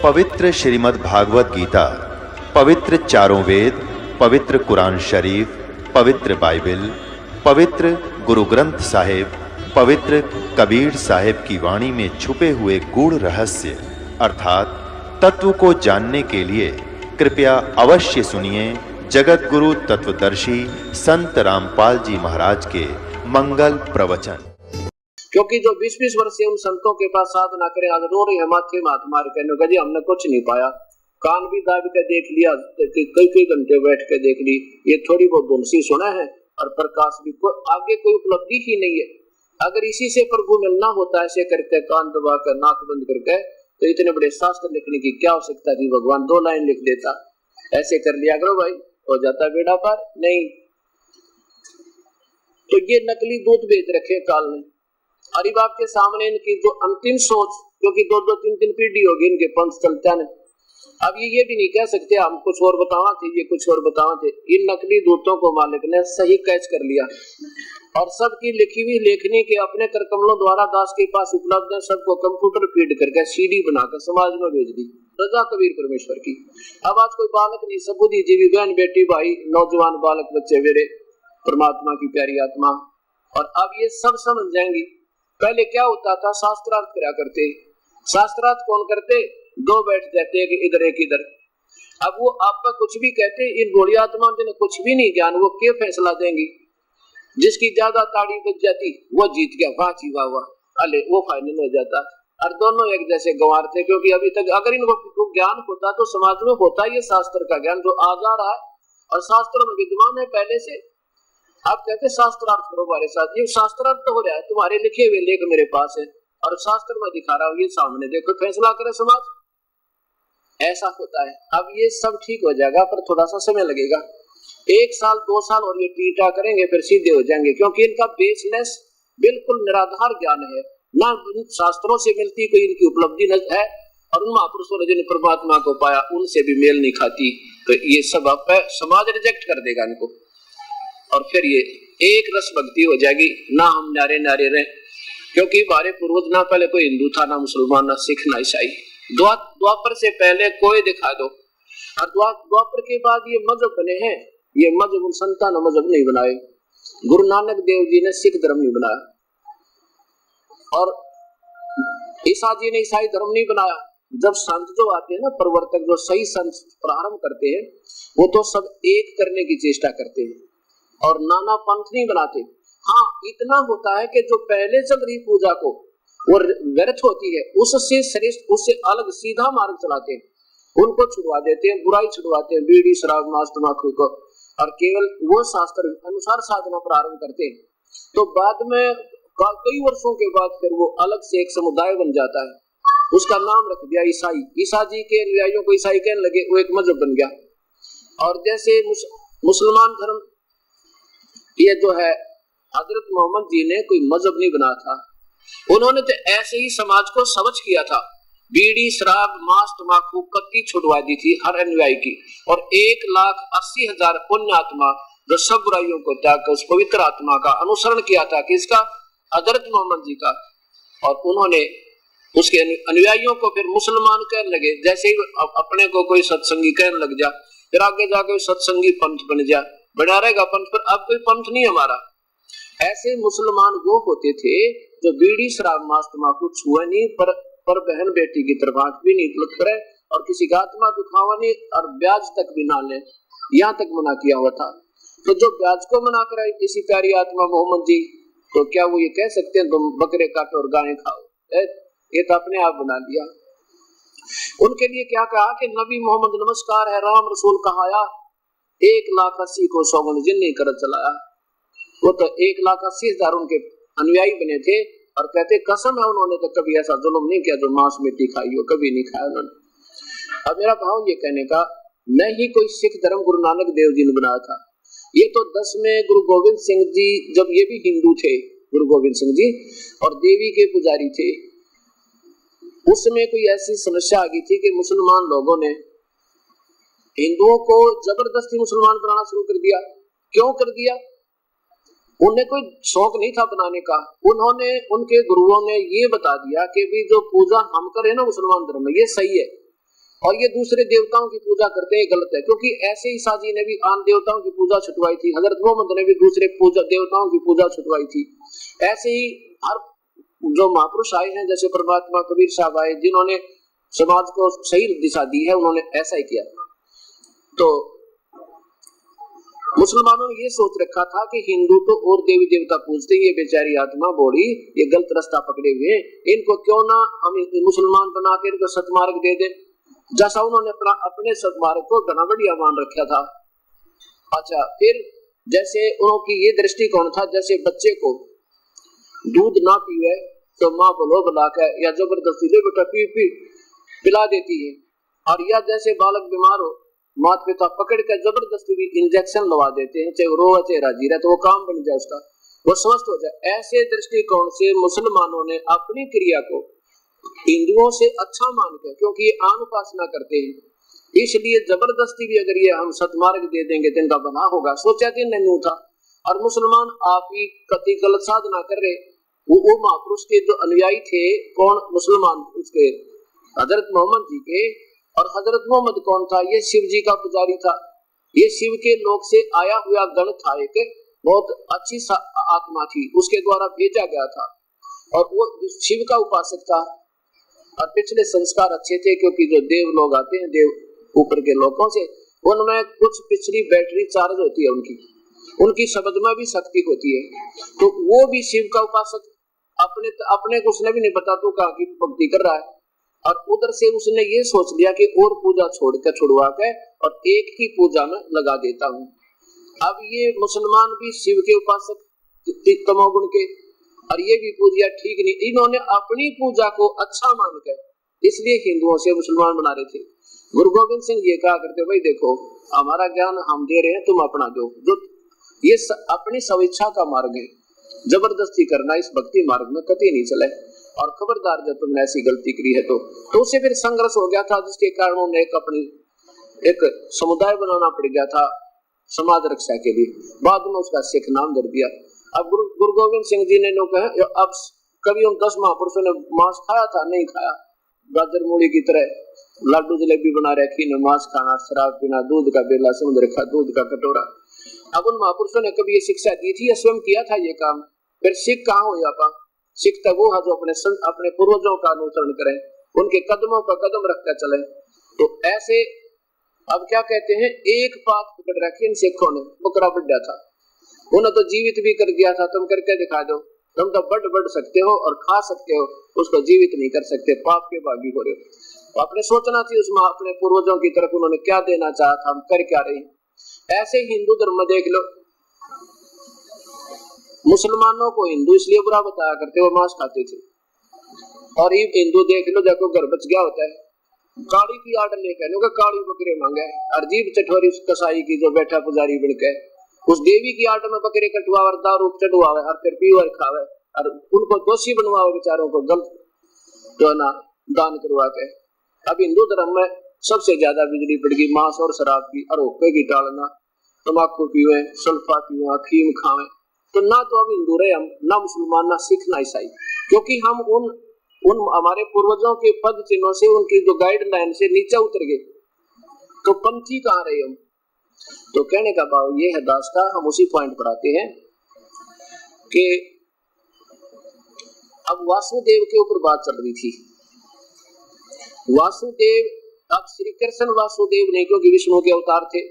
पवित्र श्रीमद् भागवत गीता, पवित्र चारों वेद, पवित्र कुरान शरीफ, पवित्र बाइबल, पवित्र गुरु ग्रंथ साहिब, पवित्र कबीर साहिब की वाणी में छुपे हुए गूढ़ रहस्य अर्थात तत्व को जानने के लिए कृपया अवश्य सुनिए जगत गुरु तत्वदर्शी संत रामपाल जी महाराज के मंगल प्रवचन। क्योंकि जो 20-20 वर्ष से उन संतों के पास साधना करें, आज रो रहे हैं माथे में हाथ मार के, जी हमने कुछ नहीं पाया, कान भी दाब के देख लिया, कई घंटे बैठ के देख ली, ये थोड़ी बहुत धुनसी सुना है और प्रकाश भी आगे कोई उपलब्धि ही नहीं है। अगर इसी से प्रभु मिलना होता ऐसे करके कान दबा कर नाक बंद करके, तो इतने बड़े शास्त्र लिखने की क्या आवश्यकता थी? भगवान 2 लाइन लिख देता, ऐसे कर लिया करो भाई, हो जाता बेड़ा पार। नहीं तो ये नकली दूध बेच रखे काल ने, अरे बाप के सामने इनकी जो अंतिम सोच, क्योंकि 2-2, 3-3 पीढ़ी होगी इनके पंथ चलता है। अब ये भी नहीं कह सकते हम कुछ और बतावा थे, ये कुछ और बतावा थे। इन नकली दूतों को मालिक ने सही कैच कर लिया और सबकी लिखी हुई लेखनी के अपने कर कमलों द्वारा दास के पास उपलब्ध है, सबको कंप्यूटर फीड करके सीडी बनाकर समाज में भेज दी, रजा कबीर परमेश्वर की। अब आज कोई बालक नहीं, सब बुद्धिजीवी बहन बेटी भाई नौजवान बालक बच्चे मेरे परमात्मा की प्यारी आत्मा, और अब ये सब समझ जाएंगी। पहले क्या होता था? शास्त्रार्थ करा करते। शास्त्रार्थ कौन करते? 2 बैठ जाते कि इधर एक इधर। अब वो आपका कुछ भी कहते, इन गोली आत्मा जिन्हें कुछ भी नहीं ज्ञान, वो क्या फैसला देंगी? जिसकी ज्यादा ताड़ी बज जाती वो जीत गया, वाह जी वाह वाह, अले वो फाइनल हो जाता। और दोनों एक जैसे गंवार थे, क्योंकि अभी तक अगर इनको ज्ञान होता तो समाज में होता ये शास्त्र का ज्ञान जो आ जा रहा है, और शास्त्र में विद्वान है पहले से। आप कहते शास्त्रार्थ करो हमारे साथ, ये शास्त्रार्थ तो हो रहा है, तुम्हारे लिखे हुए लेख मेरे पास है और शास्त्र में दिखा रहा हूँ, ये सामने देखो, फैसला करे समाज। ऐसा होता है। अब ये सब ठीक हो जाएगा, पर थोड़ा सा समय लगेगा, 1 साल 2 साल और ये टीटा करेंगे, फिर सीधे हो जाएंगे, क्योंकि इनका बेसलेस बिल्कुल निराधार ज्ञान है, ना शास्त्रों से मिलती कोई इनकी उपलब्धि न है, और उन महापुरुषों ने जिन परमात्मा को पाया उनसे भी मेल नहीं खाती। तो ये सब समाज रिजेक्ट कर देगा इनको, और फिर ये एक रस भक्ति हो जाएगी, ना हम नारे नारे रहे, क्योंकि हमारे पूर्वज ना पहले कोई हिंदू था, ना मुसलमान, ना सिख, ना ईसाई। द्वापर से पहले कोई दिखा दो, और द्वापर के बाद ये मजहब बने हैं। ये मजहब उन संतान ने मजहब नहीं बनाए, गुरु नानक देव जी ने सिख धर्म नहीं बनाया, और ईसा जी ने ईसाई धर्म नहीं बनाया। जब संत जो आते हैं ना, प्रवर्तक जो सही संत प्रारंभ करते हैं, वो तो सब एक करने की चेष्टा करते हैं और नाना पंथ नहीं बनाते। हाँ, इतना होता है कि जो पहले चल रही पूजा को वो व्यर्थ होती है, उससे श्रेष्ठ, उससे अलग सीधा मार्ग चलाते हैं, उनको छुड़वा देते हैं, बुराई छुड़वाते हैं, बीड़ी शराब मांस तंबाकू को, और केवल वो शास्त्र अनुसार साधना प्रारंभ करते हैं। तो बाद में कई वर्षों के बाद फिर वो अलग से एक समुदाय बन जाता है, उसका नाम रख दिया ईसाई। ईसा जी के अनुयायियों को ईसाई कहने लगे, वो एक मजहब बन गया। और जैसे मुसलमान धर्म, ये जो है हजरत मोहम्मद जी ने कोई मजहब नहीं बनाया था, उन्होंने तो ऐसे ही समाज को सबज किया था, बीड़ी शराब मांस तंबाकू कत्ती छुड़वा दी थी हर अनुयायी की, और 1,80,000 पुण्य आत्मा जो सब बुराइयों को त्याग कर उस पवित्र आत्मा का अनुसरण किया था, किसका? हजरत मोहम्मद जी का। और उन्होंने उसके अनुयायियों को फिर मुसलमान कहने लगे, जैसे ही अपने को कोई सत्संगी कहने लग जा, फिर आगे जाकर सत्संगी पंथ बन जा, बना रहेगा पंथ, पर अब कोई पंथ नहीं हमारा। ऐसे मुसलमान वो होते थे जो बीड़ी शराब मांस तंबाकू छुए नहीं, पर बहन बेटी की तरफ आंख भी नहीं करे, और किसी का आत्मा दुखावा नहीं, और ब्याज तक भी ना ले, यहाँ तक मना किया हुआ था। तो जो ब्याज को मना कराए किसी प्यारी आत्मा मोहम्मद जी, तो क्या वो ये कह सकते हैं तुम बकरे काटो और गायें खाओ? ये तो अपने आप बना दिया। उनके लिए क्या कहा कि नबी मोहम्मद नमस्कार है, राम रसूल कहाया, 1,80,000 को सौगंध जिन्नी कर चलाया। वो तो 1,80,000 उनके अनुयायी बने थे, और कहते कसम है उन्होंने तो कभी ऐसा जुल्म नहीं किया जो मांस मिट्टी खाई हो, कभी नहीं खाया उन्होंने। अब मेरा भाव ये कहने का, न ही कोई सिख धर्म गुरु नानक देव जी ने बनाया था, ये तो 10वें गुरु गोविंद सिंह जी, जब ये भी हिंदू थे, गुरु गोविंद सिंह जी, और देवी के पुजारी थे, उसमें कोई ऐसी समस्या आ गई थी कि मुसलमान लोगों ने हिंदुओं को जबरदस्ती मुसलमान बनाना शुरू कर दिया। क्यों कर दिया? उन्हें कोई शौक नहीं था बनाने का। उन्होंने, उनके गुरुओं ने ये बता दिया कि भी जो पूजा हम करें ना मुसलमान धर्म में, ये सही है, और ये दूसरे देवताओं की पूजा करते हैं, गलत है। क्योंकि ऐसे ही ईसा जी ने भी आन देवताओं की पूजा छुटवाई थी, हजरत मोहम्मद ने भी दूसरे देवताओं की पूजा छुटवाई थी। ऐसे ही हर जो महापुरुष आए हैं, जैसे परमात्मा कबीर साहब आए, जिन्होंने समाज को सही दिशा दी है, उन्होंने ऐसा ही किया। तो मुसलमानों ने ये सोच रखा था कि हिंदू तो और देवी देवता पूजते, ये बेचारी आत्मा बॉडी ये गलत रास्ता पकड़े हुए, इनको क्यों ना हम मुसलमान बना के इनको सतमार्ग दे दे, जैसा उन्होंने अपने सतमार्ग को घना बढ़िया मान रखा था। अच्छा, फिर जैसे उनकी ये दृष्टिकोण था, जैसे बच्चे को दूध ना पीवे तो माँ बोलो बुला के या जबरदस्ती ले बेटा पी पी पिला देती है, और या जैसे बालक बीमार हो माता पिता पकड़ कर जबरदस्ती भी इंजेक्शन लगा देते हैं, चाहे वो रोए चाहे राजी रहे, तो वो काम बन जाए उसका, वो स्वस्थ हो जाए। ऐसे दृष्टिकोण से मुसलमानों ने अपनी क्रिया को हिंदुओं से अच्छा मानकर, क्योंकि ये आन उपासना करते हैं, इसलिए जबरदस्ती भी अगर ये हम सतमार्ग दे देंगे तो इनका भला होगा, सोचा दिन नहीं था। और मुसलमान आप ही कति गलत साधना कर रहे, वो महापुरुष के जो अनुयायी थे, कौन मुसलमान, उसके हजरत मोहम्मद जी के, और हजरत मोहम्मद कौन था, ये शिव जी का पुजारी था, ये शिव के लोक से आया हुआ गण था, एक बहुत अच्छी आत्मा थी, उसके द्वारा भेजा गया था, और वो शिव का उपासक था। और पिछले संस्कार अच्छे थे, क्योंकि जो देव लोग आते हैं, देव ऊपर के लोगों से, उनमें कुछ पिछली बैटरी चार्ज होती है, उनकी शब्द में भी शक्ति होती है, तो वो भी शिव का उपासक अपने को उसने भी नहीं पता तो कहा की भक्ति कर रहा है, और उधर से उसने ये सोच लिया कि और पूजा छुड़वा के और एक ही पूजा में लगा देता हूँ। अब ये मुसलमान भी शिव के उपासक तमोगुण के, और ये भी पूजा ठीक नहीं, इन्होंने अपनी पूजा को अच्छा मानकर इसलिए हिंदुओं से मुसलमान बना रहे थे। गुरु गोविंद सिंह ये कहा करते, भाई देखो हमारा ज्ञान हम दे रहे हैं, तुम अपना दो, जो ये अपनी स्वेच्छा का मार्ग है, जबरदस्ती करना इस भक्ति मार्ग में कभी नहीं चले। और खबरदार जब तुमने ऐसी गलती करी है तो उससे फिर संघर्ष हो गया था, जिसके कारण उन्हें एक समुदाय बनाना पड़ गया था समाज रक्षा के लिए, बाद में उसका सिख नाम दे दिया। अब गुरु गोविंद सिंह जी ने कहा, अब कभी उन 10 महापुरुषों ने मांस खाया था? नहीं खाया। गाजर मूली की तरह लड्डू जलेबी बना रखी, न मांस खाना, शराब पीना, दूध का बेला समझ रखा, दूध का कटोरा। अब उन महापुरुषों ने कभी ये शिक्षा दी थी या स्वयं किया था ये काम? फिर सिख कहाँ हो जाता? सिख तो वो है जो अपने पूर्वजों का अनुसरण करें, उनके कदमों का कदम रखकर चले। तो ऐसे अब क्या कहते हैं, एक बात पकड़ रखी इन सिखों ने, बकरा बढ़ा था, उन्हें तो जीवित भी कर दिया था, तुम करके दिखा दो, तुम तो बढ़ सकते हो और खा सकते हो, उसको जीवित नहीं कर सकते, पाप के भागी हो रहे हो। तो आपने सोचना चाहिए उसमें अपने पूर्वजों की तरफ उन्होंने क्या देना चाहा था, हम कर क्या रहे। ऐसे हिंदू धर्म में देख लो, मुसलमानों को हिंदू इसलिए बुरा बताया करते, वो मांस खाते थे, और ये हिंदू देख लो, देखो घर बच गया होता है, काली की आड़ लेकर काली बकरे मांगे, अजीब चटोरी कसाई की जो बैठा पुजारी बनके उस देवी की आड़ में बकरे कटवावे, दारू चढ़वावे और फिर पीवर खावे, और उनको दोषी बनवावे बेचारों को, गलत जो ना दान करवा के। अब हिंदू धर्म में सबसे ज्यादा बिजली पड़ गई मांस और शराब की, और हुक्के की टालना, तम्बाकू पीवे, सल्फा पीवे, अफीम खावे। तो ना तो अब हिंदू रहे हम, ना मुसलमान, ना सिख, ना ईसाई, क्योंकि हम उन हमारे पूर्वजों के पद चिन्हों से, उनकी जो गाइडलाइन से नीचे उतर गए, तो पंथी कहाँ रहे हम। तो कहने का भाव ये है दास का, हम उसी पॉइंट पर आते हैं कि अब वासुदेव के ऊपर बात चल रही थी। वासुदेव, अब श्री कृष्ण वासुदेव नहीं, क्योंकि विष्णु के अवतार थे,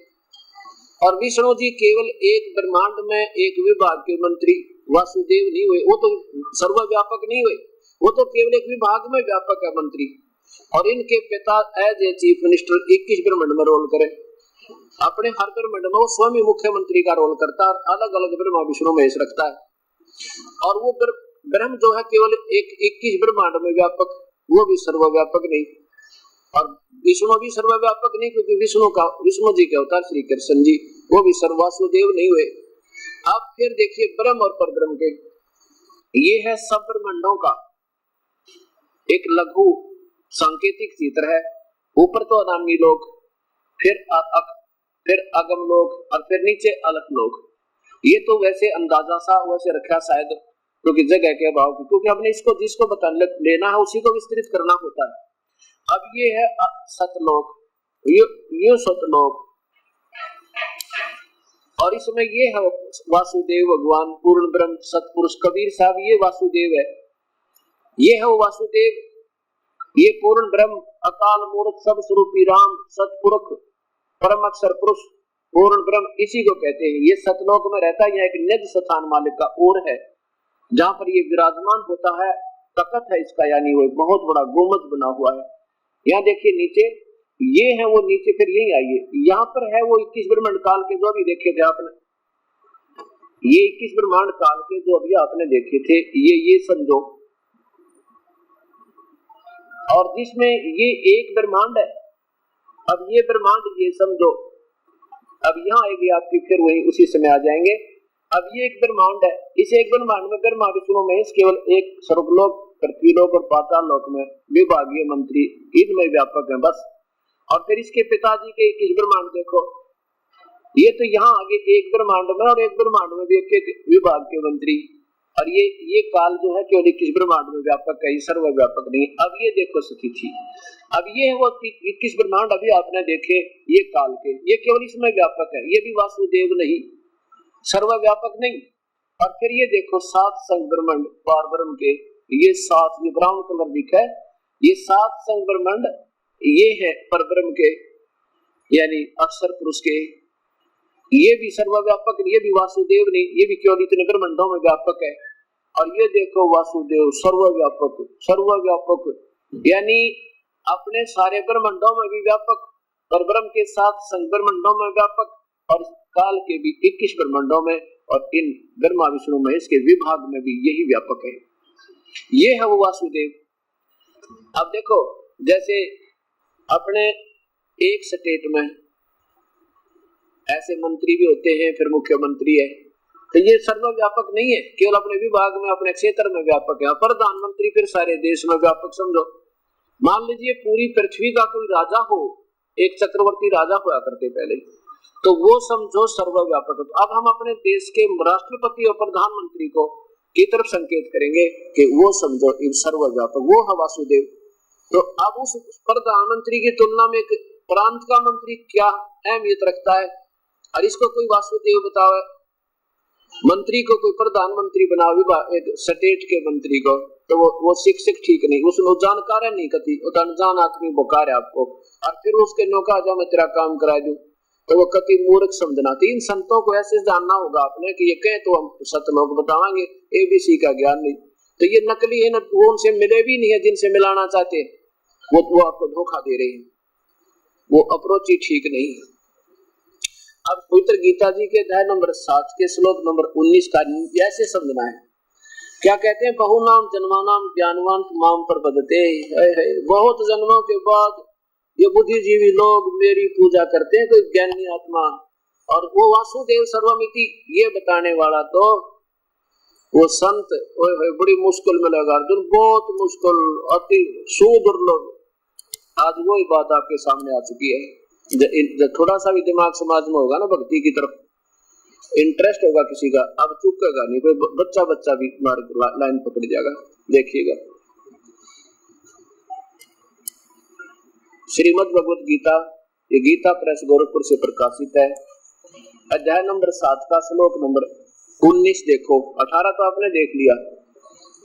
और विष्णु जी केवल एक ब्रह्मांड में एक विभाग के मंत्री वासुदेव नहीं हुए, वो तो सर्वव्यापक नहीं हुए, वो तो केवल एक विभाग में व्यापक है मंत्री। और इनके पिता एज ए चीफ मिनिस्टर 21 ब्रह्मांड में रोल करे, अपने हर ब्रह्मांड में वो स्वयं मुख्यमंत्री का रोल करता है, अलग अलग ब्रह्मा विष्णु महेश रखता है। और वो ब्रह्म जो है केवल एक 21 ब्रह्मांड में व्यापक, वो भी सर्वव्यापक नहीं, और विष्णु भी सर्वव्यापक नहीं, क्योंकि विष्णु जी के अवतार श्री कृष्ण जी, वो भी सर्ववासुदेव नहीं हुए। अब फिर देखिए ब्रह्म और परब्रह्म के, ये है सब ब्रह्मांडों का एक लघु सांकेतिक चित्र है। ऊपर तो अनामी लोग, फिर अगम लोग, और फिर नीचे अलग लोग। ये तो वैसे अंदाजा सा वैसे रखा शायद, क्योंकि जगह के अभाव की, क्योंकि हमने इसको जिसको बता लेना है उसी को विस्तृत करना होता है। अब ये है सतलोक, ये सतलोक, और इसमें ये है वासुदेव भगवान पूर्ण ब्रह्म सतपुरुष कबीर साहब, ये वासुदेव है, ये है वो वासुदेव, ये पूर्ण ब्रह्म अकाल मूर्त सब स्वरूपी राम सतपुरुष परम अक्षर पुरुष पूर्ण ब्रह्म, इसी को कहते हैं। ये सतलोक में रहता है, यह एक निज स्थान मालिक का ओर है जहाँ पर ये विराजमान होता है। तखत है इसका, यानी वो बहुत बड़ा गोमज बना हुआ है। यहाँ देखिए नीचे ये है वो, नीचे फिर यही आइए, यहाँ पर है वो 21 ब्रह्मांड काल के जो अभी देखे थे आपने, ये 21 ब्रह्मांड काल के जो अभी आपने देखे थे, ये समझो, और जिसमें ये एक ब्रह्मांड है। अब ये ब्रह्मांड ये समझो, अब यहाँ आएगी आपकी फिर वही उसी समय आ जाएंगे। अब ये एक ब्रह्मांड है, इस एक ब्रह्मांड में ब्रह्मा विष्णु महेश केवल एक स्वर्गलोक पृथ्वीलोक और पाताल लोक में विभागीय मंत्री इनमें व्यापक है बस। और फिर इसके पिताजी के 21 ब्रह्मांड देखो, ये तो यहाँ आगे एक ब्रह्मांड में और एक ब्रह्मांड में भी एक विभाग के मंत्री, और ये काल जो है केवल 21 ब्रह्मांड में व्यापक है, सर्वव्यापक नहीं। अब ये देखो स्थिति, अब ये वो 21 ब्रह्मांड अभी आपने देखे, ये काल के, ये केवल इसमें व्यापक है, ये भी वासुदेव नहीं, सर्वव्यापक नहीं। और फिर ये देखो 7 संग ब्रह्मांड पार ब्रह्म के, ये 7, ये ब्राउन कलर दिखा है, ये 7 संग ब्रह्मांड ये है पर ब्रह्म के, यानी अक्षर पुरुष के, ये भी सर्वव्यापक, ये भी वासुदेव नहीं, ये भी केवल इतने ब्रह्मांडों में व्यापक है। और ये देखो वासुदेव सर्वव्यापक, सर्वव्यापक यानी अपने सारे ब्रह्मांडों में भी व्यापक, पर ब्रह्म के 7 संग ब्रह्मांडों में व्यापक, और काल के भी 21 ब्रह्मांडों में, और इन ब्रह्मा विष्णु महेश के विभाग में भी यही व्यापक है। ये है वो वासुदेव। अब देखो जैसे अपने एक स्टेट में ऐसे मंत्री भी होते हैं, फिर मुख्यमंत्री है, तो ये सर्वव्यापक नहीं है, केवल अपने विभाग में अपने क्षेत्र में व्यापक है। प्रधानमंत्री फिर सारे देश में व्यापक समझो। मान लीजिए पूरी पृथ्वी का कोई राजा हो, एक चक्रवर्ती राजा हुआ करते पहले, तो वो समझो सर्वव्यापक। अब हम अपने देश के राष्ट्रपति और प्रधानमंत्री को की तरफ संकेत करेंगे कि वो समझो सर्वव्यापक, वो है वासुदेव। तो अब उस प्रधानमंत्री की तुलना में एक प्रांत का मंत्री क्या अहमियत रखता है, और इसको कोई वासुदेव बताओ, मंत्री को कोई प्रधानमंत्री बनाओ एक स्टेट के मंत्री को, तो वो शिक्षक ठीक नहीं, उसमें जानकार नहीं कती, वो अनजान आदमी बुकार है आपको, और फिर उसके नौका जा मैं तेरा काम करा दूं, तो वो कति मूर्ख समझना। तो इन संतों को ऐसे जानना होगा आपने कि ये कहे तो हम सतलोक बतावांगे, एबीसी का ज्ञान नहीं, तो ये नकली है ना, वो उनसे मिले भी नहीं है जिनसे मिलाना चाहते, वो आपको धोखा दे रहे हैं, वो अप्रोच ही ठीक नहीं है। अब पवित्र गीता जी के अध्याय नंबर 7 के श्लोक नंबर 19 का ऐसे समझना है। क्या कहते हैं, बहुनाम जन्मानाम ज्ञानवान माम प्रपद्यते, बहुत जन्मों के बाद ये बुद्धिजीवी लोग मेरी पूजा करते हैं, कोई ज्ञानी आत्मा, और वो वासुदेव सर्वमिति ये बताने वाला, तो वो संत बड़ी मुश्किल में लगा अर्जुन, बहुत मुश्किल, अति सुदुर्लभ। आज वही बात आपके सामने आ चुकी है। जब थोड़ा सा भी दिमाग समाज में होगा ना, भक्ति की तरफ इंटरेस्ट होगा किसी का, अब चूकेगा नहीं, कोई बच्चा भी लाइन पकड़ जाएगा। देखिएगा श्रीमद् भगवत गीता, ये गीता प्रेस गोरखपुर से प्रकाशित है, अध्याय नंबर 7 का श्लोक नंबर 19 देखो। 18 तो आपने देख लिया,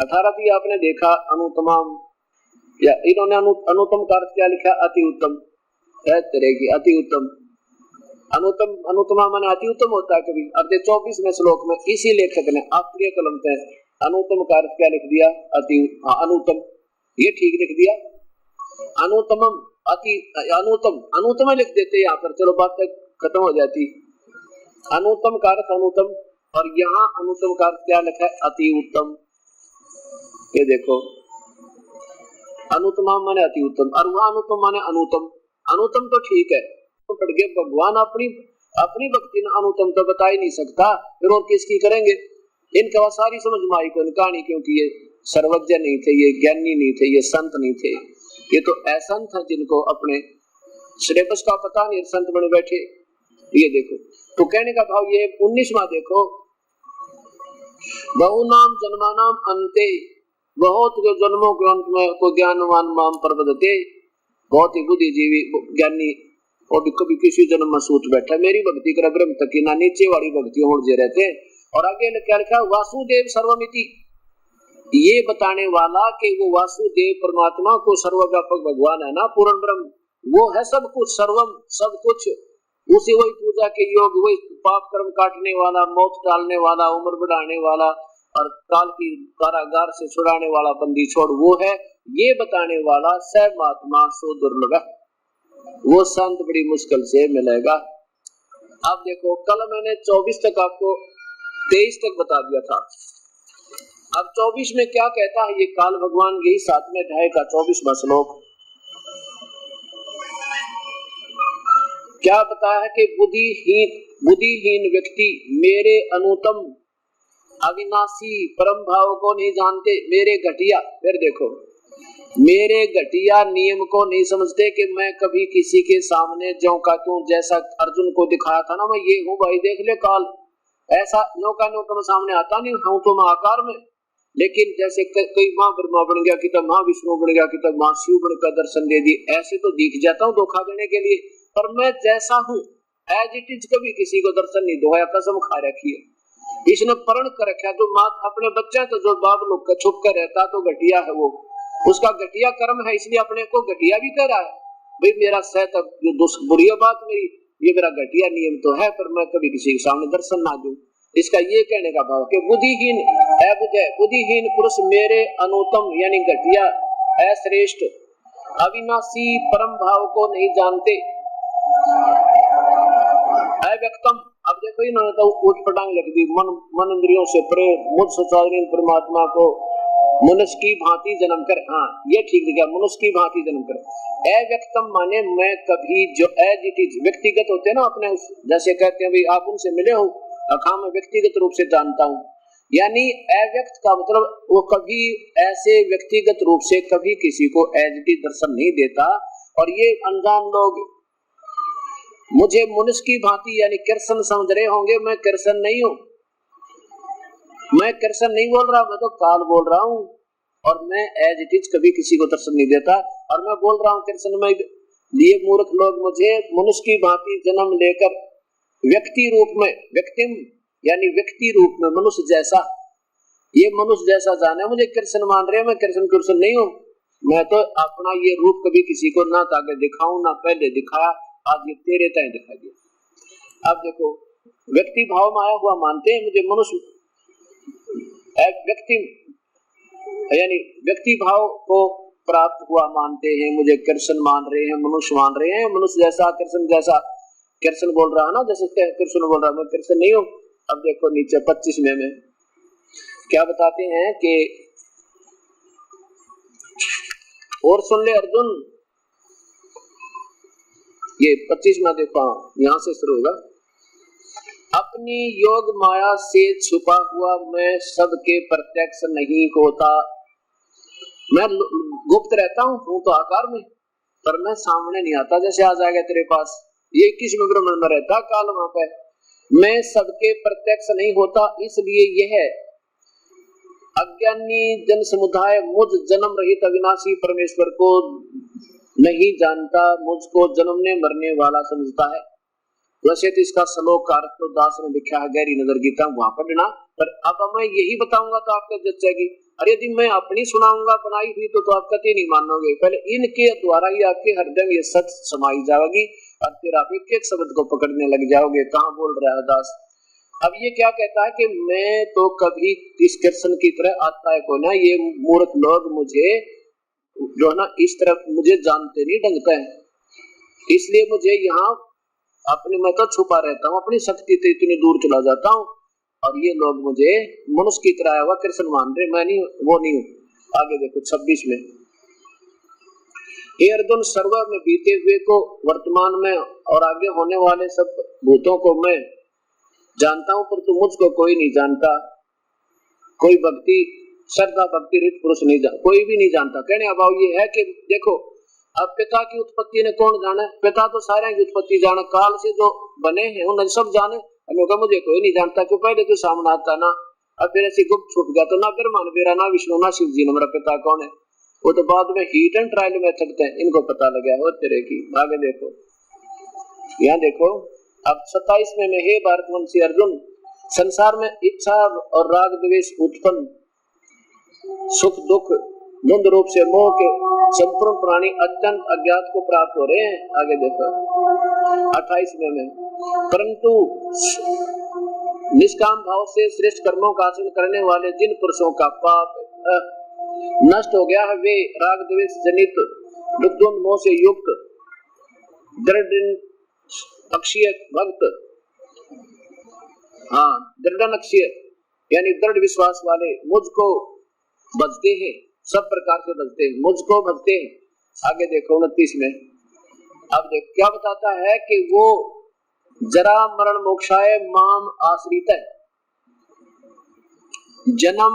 18 भी आपने देखा, अनुतमाम, या इन्होंने अनुतम का अर्थ क्या लिखा, अति उत्तम है तेरेगी, अति उत्तम, अनुतम, अनुतमा माने अति उत्तम होता है कभी। अब 24वें श्लोक में इसी लेखक ने अप्रिय कलम से अनुतम का अर्थ क्या लिख दिया, अति, अनुतम, ये ठीक लिख दिया, अनुतमम, अति, अनुतम, अनुतम लिख देते यहाँ पर, चलो बात खत्म हो जाती। अनुतम का अर्थ अनुतम, और यहाँ अनुतम का अर्थ क्या लिखा है, अति उत्तम। ये देखो अनुतमा माने अति उत्तम, और वहाँ अनुतम माने अनुतम। अनुतम तो ठीक है, तो पढ़ गए भगवान अपनी भक्ति ने अनुतम तो बता ही नहीं सकता, फिर और किसकी करेंगे। इनका सारी समझ में आई को कहानी, क्योंकि ये सर्वज्ञ नहीं थे, ये ज्ञानी नहीं थे, ये संत नहीं थे, ये तो असंत था जिनको अपने सिलेबस का पता नहीं, संत बने बैठे। ये देखो, तो कहने का भाव ये 19वां देखो, बहुनाम जन्मानाम अंते, बहुत के जन्मों के अंत में को ज्ञानवान माम प्रपद्यते, बहुत ही बुद्धिजीवी ज्ञानी, और भी कभी किसी जन्म में सूत बैठा, मेरी भक्ति कर ब्रह्म तक ना नीचे वाली भक्ति हो जे रहते। और आगे क्या लिखा, वासुदेव सर्वमिति, ये बताने वाला कि वो वासुदेव परमात्मा को सर्वव्यापक भगवान है ना, पूर्ण ब्रह्म, वो है सब कुछ, सर्वम सब कुछ, उसी वही पूजा के योग, वही पाप कर्म काटने वाला, मौत टालने वाला, उम्र बढ़ाने वाला और काल की कारागार से छुड़ाने वाला, बंदी छोड़ वो है। ये बताने वाला स महात्मा सो दुर्लभ, वो संत बड़ी मुश्किल से मिलेगा। अब देखो कल मैंने 24 तक आपको 23 तक बता दिया था, अब 24 में क्या कहता है ये काल भगवान, यही 7वें अध्याय का 24वां श्लोक क्या बताया है कि बुद्धिहीन व्यक्ति मेरे अनुतम अविनाशी परम भाव को नहीं जानते, मेरे घटिया, फिर देखो मेरे घटिया नियम को नहीं समझते कि मैं कभी किसी के सामने ज्यों का तू, जैसा अर्जुन को दिखाया था ना, मैं ये हूँ भाई देख ले काल, ऐसा नौका मैं सामने आता नहीं हूँ तो मैं आकार में, लेकिन जैसे कोई माँ ब्रह्मा बन गया, कि तब माँ विष्णु बन गया, कि तब माँ शिव बनकर दर्शन दे दी, ऐसे तो दिख जाता हूँ धोखा देने के लिए, पर मैं जैसा हूँ एज इट इज कभी किसी को दर्शन नहीं दोया, कसम खा रखी है, इसने प्रण कर रखा है। जो माँ अपने बच्चे तो जो बाप लोग का छुप कर रहता तो घटिया है, वो उसका घटिया कर्म है, इसलिए अपने को घटिया भी कह रहा है, भाई मेरा सहत जो बुरी बात मेरी, ये मेरा घटिया नियम तो है, पर मैं कभी किसी के सामने दर्शन ना दूं। इसका ये कहने का भाव कि बुद्धिहीन पुरुष मेरे अनुतम यानी घटिया अश्रेष्ठ अविनाशी परम भाव को नहीं जानते। अव्यक्तम, अब देखो इन्होंने तो ऊट पटांग लिख दी, मन इंद्रियों से परे मुझ सच्चिदानंद परमात्मा को मनुष्य की भांति जन्म कर, हाँ ये ठीक है, मनुष्य की भांति जन्म कर। अव्यक्तम माने मैं कभी, जो एज इट इज व्यक्तिगत होते हैं ना अपने, जैसे कहते हैं भाई आप उनसे मिले हो, अखा मैं व्यक्तिगत रूप से जानता हूँ, यानी अव्यक्त का मतलब वो कभी ऐसे व्यक्तिगत रूप से कभी किसी को एज इट इज दर्शन नहीं देता। और ये अनजान लोग मुझे मनुष्य की भांति यानी कृष्ण समझ रहे होंगे, मैं कृष्ण नहीं हूँ, मैं कृष्ण नहीं बोल रहा, मैं तो काल बोल रहा हूँ, और मैं एज इट इज कभी किसी को दर्शन नहीं देता, और मैं बोल रहा हूँ कृष्ण में, लिए मूर्ख लोग मुझे मनुष्य की भांति जन्म लेकर व्यक्ति रूप में, व्यक्तिम यानी व्यक्ति रूप में मनुष्य जैसा, ये मनुष्य जैसा जाने मुझे कृष्ण मान रहे हैं, मैं कृष्ण नहीं हूँ, मैं तो अपना ये रूप कभी किसी को ना ताकि दिखाऊं, ना पहले दिखाया, आज ये तेरे तय दिखा दिया। अब देखो व्यक्ति भाव में आया हुआ मानते हैं मुझे मनुष्य व्यक्ति यानी व्यक्ति भाव को प्राप्त हुआ मानते हैं, मुझे कृष्ण मान रहे हैं, मनुष्य मान रहे हैं, मनुष्य जैसा कृष्ण जैसा, कृष्ण बोल रहा है ना, जैसे कृष्ण बोल रहा है, मैं कृष्ण नहीं हूँ। अब देखो नीचे 25वें में क्या बताते हैं कि और सुन ले अर्जुन, ये 25वां देखो यहां से शुरू होगा, अपनी योग माया से छुपा हुआ मैं सबके प्रत्यक्ष नहीं होता, मैं गुप्त रहता हूँ तो आकार में, पर मैं सामने नहीं आता, जैसे आ जाएगा तेरे पास, ये 21वें ब्रह्मांड में रहता काल वहां पे, मैं सबके प्रत्यक्ष नहीं होता, इसलिए यह अज्ञानी जन समुदाय मुझ जन्म रहित अविनाशी परमेश्वर को नहीं जानता, मुझको जन्मने मरने वाला समझता है। वैसे तो इसका श्लोक अर्थ तो दास ने लिखा है गहरी नजर गीता, वहां पढ़ना, पर अब मैं यही बताऊंगा तो आपको जचेगी, और यदि मैं अपनी सुनाऊंगा बनाई हुई तो आप कभी नहीं मानोगे, पहले इनके द्वारा ही आपके हृदय में ये सच समाई जाएगी, और फिर आप एक एक शब्द को पकड़ने लग जाओगे, कहाँ बोल रहा है दास। अब ये क्या कहता है कि मैं तो कभी इस कृष्ण की तरह आता है को ना, ये मूर्ख लोग मुझे जो है ना इस तरफ मुझे जानते नहीं ढंगता है, इसलिए मुझे यहाँ अपने, मैं तो छुपा रहता हूँ, अपनी शक्ति से इतनी दूर चला जाता हूँ, और ये लोग मुझे मनुष्य की तरह आया हुआ कृष्ण मान रहे, मैं नहीं, वो नहीं हूँ। आगे देखो 26 में, हे अर्जुन सर्व में बीते हुए को, वर्तमान में और आगे होने वाले सब भूतों को मैं जानता हूँ, पर तू मुझको कोई नहीं जानता, कोई भक्ति श्रद्धा भक्ति रित पुरुष नहीं जानता, कोई भी नहीं जानता। कहने का भाव ये है कि देखो अब पिता की उत्पत्ति ने कौन जाने, पिता तो सारे की उत्पत्ति जाने, काल से जो बने हैं उन्हें सब जाने, मुझे कोई नहीं जानता, क्यों पहले तो सामने आता ना, अब फिर ऐसी गुप्त छुप गया तो ना ब्रह्मा ने मेरा, ना विष्णु, ना शिव जी ने मेरा पिता कौन है। वो तो बाद में हीट एंड ट्रायल मेथड थे, इनको पता लगा हो तेरे की। आगे देखो, यहाँ देखो अब 27वें में, हे भारतवंशी अर्जुन, संसार में इच्छा और राग द्वेष उत्पन्न, सुख दुख द्वंद रूप से मोह के संपूर्ण प्राणी अत्यंत अज्ञात को प्राप्त हो रहे हैं। आगे देखो 28वें में, परंतु निष्काम भाव से श्रेष्ठ कर्मों का आचरण करने वाले जिन पुरुषों का पाप नष्ट हो गया है, वे राग द्वेष जनित दुख मोह से युक्त दृढ़ अक्षय भक्त, दृढ़ अक्षय यानी दृढ़ विश्वास वाले मुझको भजते हैं, सब प्रकार से भजते हैं, मुझको भजते हैं। आगे देखो 29 में, अब देखो क्या बताता है कि वो जरा मरण मोक्षाय माम आश्रित है। जन्म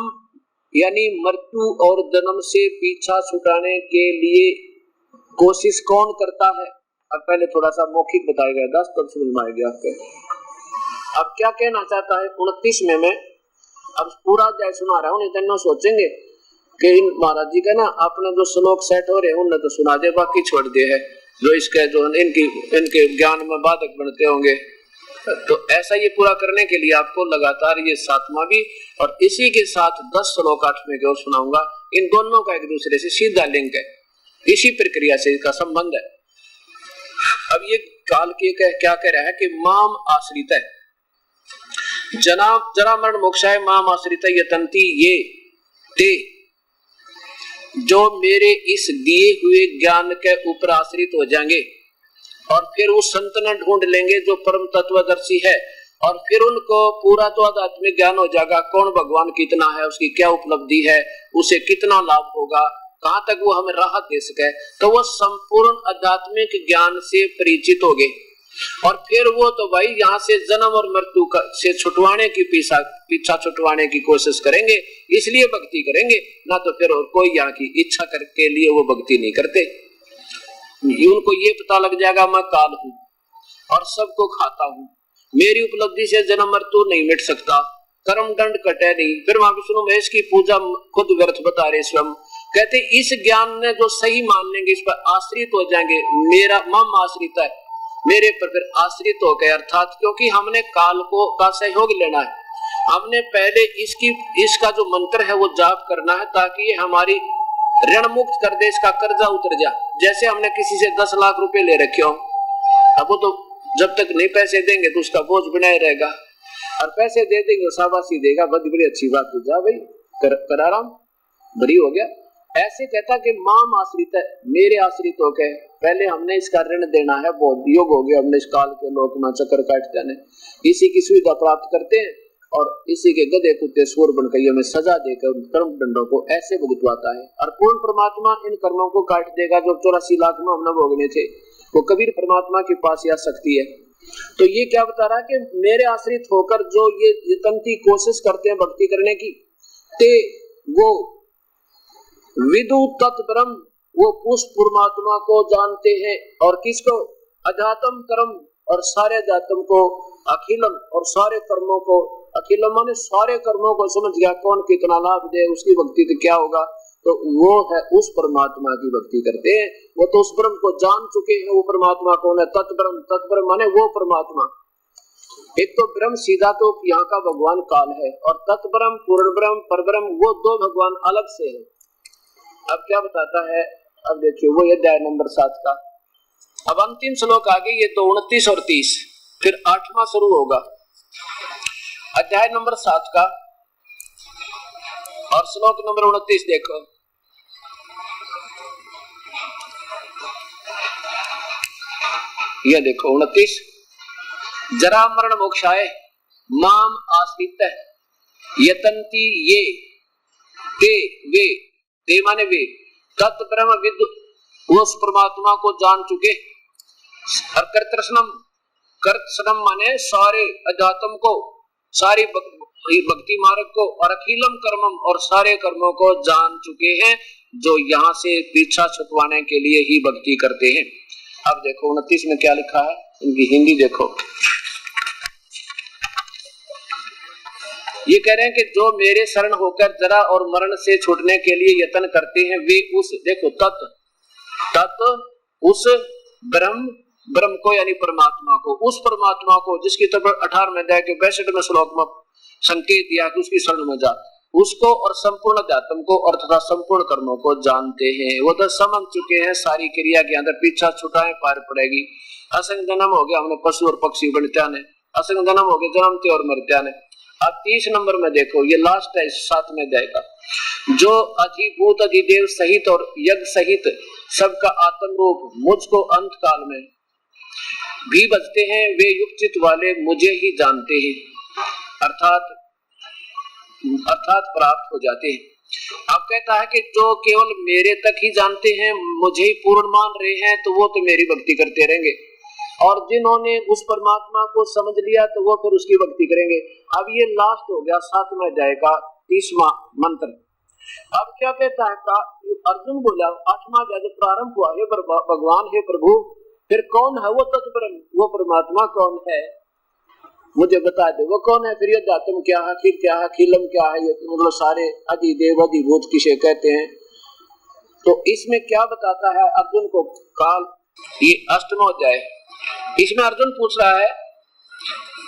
यानी मृत्यु और जन्म से पीछा छुटाने के लिए कोशिश कौन करता है। अब पहले थोड़ा सा मौखिक बताया गया, 10 तब समझ में आ गया आपके। अब क्या कहना चाहता है 29 में, अब पूरा अध्याय सुना रहा हूँ, नहीं तो सोचेंगे कि इन महाराज जी का ना अपने जो श्लोक सेट हो रहे हैं उन्हें तो सुना दे, बाकी छोड़ दे है जो इसके जो इनके ज्ञान में बाधक बनते होंगे। तो ऐसा ये पूरा करने के लिए आपको लगातार ये 7वां भी और इसी के साथ 10 श्लोक 8वें के और सुनाऊंगा। इन दोनों का एक दूसरे से सीधा लिंक है, इसी प्रक्रिया से इसका संबंध है। अब ये काल के क्या कह रहा है कि माम आश्रित है, जरा मरण मोक्षाय माम आश्रित यतंती, ये ते जो मेरे इस दिए हुए ज्ञान के ऊपर आश्रित हो जाएंगे और फिर उस संत ने ढूंढ लेंगे जो परम तत्वदर्शी है, और फिर उनको पूरा तो आध्यात्मिक ज्ञान हो जाएगा, कौन भगवान कितना है, उसकी क्या उपलब्धि है, उसे कितना लाभ होगा, कहां तक वो हमें राहत दे सके, तो वो संपूर्ण आध्यात्मिक ज्ञान से परिचित हो गए। और फिर वो तो भाई यहाँ से जन्म और मृत्यु से छुटवाने की पीछा छुटवाने की कोशिश करेंगे, इसलिए भक्ति करेंगे, ना तो फिर और कोई यहाँ की इच्छा करके लिए वो भक्ति नहीं करते। उनको ये पता लग जाएगा मैं काल हूँ और सबको खाता हूँ, मेरी उपलब्धि से जन्म मृत्यु नहीं मिट सकता, कर्म दंड कटे नहीं। फिर वहां विष्णु महेश की पूजा खुद व्यर्थ बता रहे स्वयं। कहते इस ज्ञान ने जो सही मान लेंगे, इस पर आश्रित हो जाएंगे, मेरा मम आश्रित है, मेरे पर फिर आश्रित हो गए। अर्थात क्योंकि हमने काल को का सहयोग लेना है, हमने पहले इसका जो मंत्र है वो जाप करना है ताकि ये हमारी ऋण मुक्त कर दे, इसका कर्जा उतर जाए। जैसे हमने किसी से 10 लाख रुपए ले रखे हो, अब वो तो जब तक नहीं पैसे देंगे तो उसका बोझ बनाए रहेगा, और पैसे दे देंगे शाबाशी देगा, बड़ी अच्छी बात हो जा भाई कर आराम बड़ी हो गया। ऐसे कहता कि माम आश्रित है, मेरे आश्रित हो गए, पहले हमने इसका ऋण देना है, बहुत योग हो गया, हमने इस काल के लोक में चक्कर काट जाने, इसी की सुविधा प्राप्त करते हैं और इसी के गधे कुत्ते सूर बनकर हमें सजा देकर कर्म दंडों को ऐसे भुगतवाता है। और पूर्ण परमात्मा इन कर्मों को काट देगा जो 84 लाख में हमने भोगने थे, वो कबीर परमात्मा के पास आ सकती है। तो ये क्या बता रहा है कि मेरे आश्रित होकर जो ये यतंती कोशिश करते हैं भक्ति करने की, ते वो विदु तत्ब्रह्म, वो उस परमात्मा को जानते हैं, और किसको, अध्यात्म कर्म और सारे अध्यात्म को, अखिलम और सारे कर्मों को, अखिलम माने सारे कर्मों को समझ गया, कौन कितना लाभ दे, उसकी भक्ति तो क्या होगा, तो वो है उस परमात्मा की भक्ति करते हैं। वो तो उस ब्रह्म को जान चुके हैं, वो परमात्मा कौन है, तत्ब्रह्म, तत्ब्रह्म माने वो परमात्मा। एक तो ब्रह्म सीधा तो यहाँ का भगवान काल है, और तत्ब्रह्म, पूर्ण ब्रह्म, परब्रह्म, वो दो भगवान अलग से है। अब क्या बताता है, अब देखिए वो अध्याय नंबर 7 का अब अंतिम श्लोक आगे, ये तो 29 और 30, फिर 8वां शुरू होगा। अध्याय नंबर 7 का और श्लोक नंबर 29 देखो, ये देखो 29, जरा मरण मोक्षाय माम आश्रित यतंती ये ते वे, ते माने वे, तत् ब्रह्म विद, वो उस परमात्मा को जान चुके, और कर्तृष्णम माने सारे अध्यात्म को, सारी भक्ति मार्ग को, और अखिलम कर्मम और सारे कर्मों को जान चुके हैं, जो यहाँ से पीछा छुटवाने के लिए ही भक्ति करते हैं। अब देखो 29 में क्या लिखा है, इनकी हिंदी देखो, ये कह रहे हैं कि जो मेरे शरण होकर जरा और मरण से छूटने के लिए यत्न करते हैं वे उस देखो तत्व उस ब्रह्म को यानी परमात्मा को, उस परमात्मा को जिसकी तरफ 18वें अध्याय के 62वें श्लोक में संकेत दिया कि उसकी शरण में जा, उसको और संपूर्ण अध्यात्म को और तथा संपूर्ण कर्मों को जानते हैं। वो तो समझ चुके हैं सारी क्रिया के अंदर पीछा छुटाए पार पड़ेगी। असंग जन्म हो गया हमने पशु और पक्षी बनत्या ने, असंग जन्म हो गया जन्मते और मरत्या ने। अब 30 नंबर में देखो, ये लास्ट है 7वें अध्याय का, जो अधिभूत अधिदेव सहित और यज्ञ सहित सबका आत्म रूप मुझको अंत काल में भी बचते हैं, वे युक्तित वाले मुझे ही जानते हैं, अर्थात प्राप्त हो जाते हैं। अब कहता है कि जो केवल मेरे तक ही जानते हैं, मुझे ही पूर्ण मान रहे हैं, तो वो तो मेरी भक्ति करते रहेंगे, और जिन्होंने उस परमात्मा को समझ लिया तो वो फिर उसकी भक्ति करेंगे। अब ये लास्ट हो गया 7वें अध्याय का 30वां मंत्र। अब क्या कहता है अर्जुन बोला 8वां अध्याय जब प्रारंभ हुआ, हे भगवान हे प्रभु, फिर कौन है वो तत्ब्रह्म, वो परमात्मा कौन है मुझे बता दे, वो कौन है? फिर ये अध्यात्म क्या है, अखिल क्या है, अखिलम क्या है, ये मतलब सारे अधिदेव अधिभूत किसे कहते हैं। तो इसमें क्या बताता है अर्जुन को काल, ये 8वां अध्याय, इसमें अर्जुन पूछ रहा है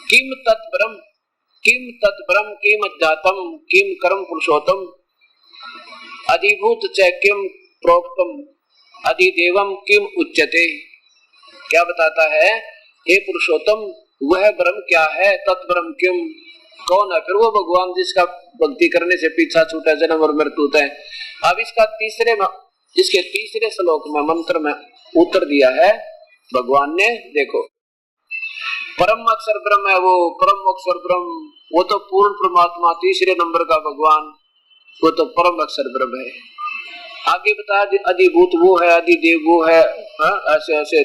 किम तत्ब्रह्म किम अध्यात्म किम कर्म पुरुषोत्तम अधिभूत च किम प्रोक्तम अधिदेवम किम उच्यते। क्या बताता है? हे पुरुषोत्तम, वह ब्रह्म क्या है, तत्ब्रह्म किम कौन है? फिर वो भगवान जिसका भक्ति करने से पीछा छूटा जन्म और मृत्यु है। अब इसके तीसरे श्लोक में मंत्र में उत्तर दिया है भगवान ने, देखो परम अक्षर ब्रह्म है वो, परम अक्षर ब्रह्म, वो तो पूर्ण परमात्मा, तीसरे नंबर का भगवान, वो तो परम अक्षर ब्रह्म है। आगे बताया अधिभूत वो है, अधिदेव वो है, ऐसे ऐसे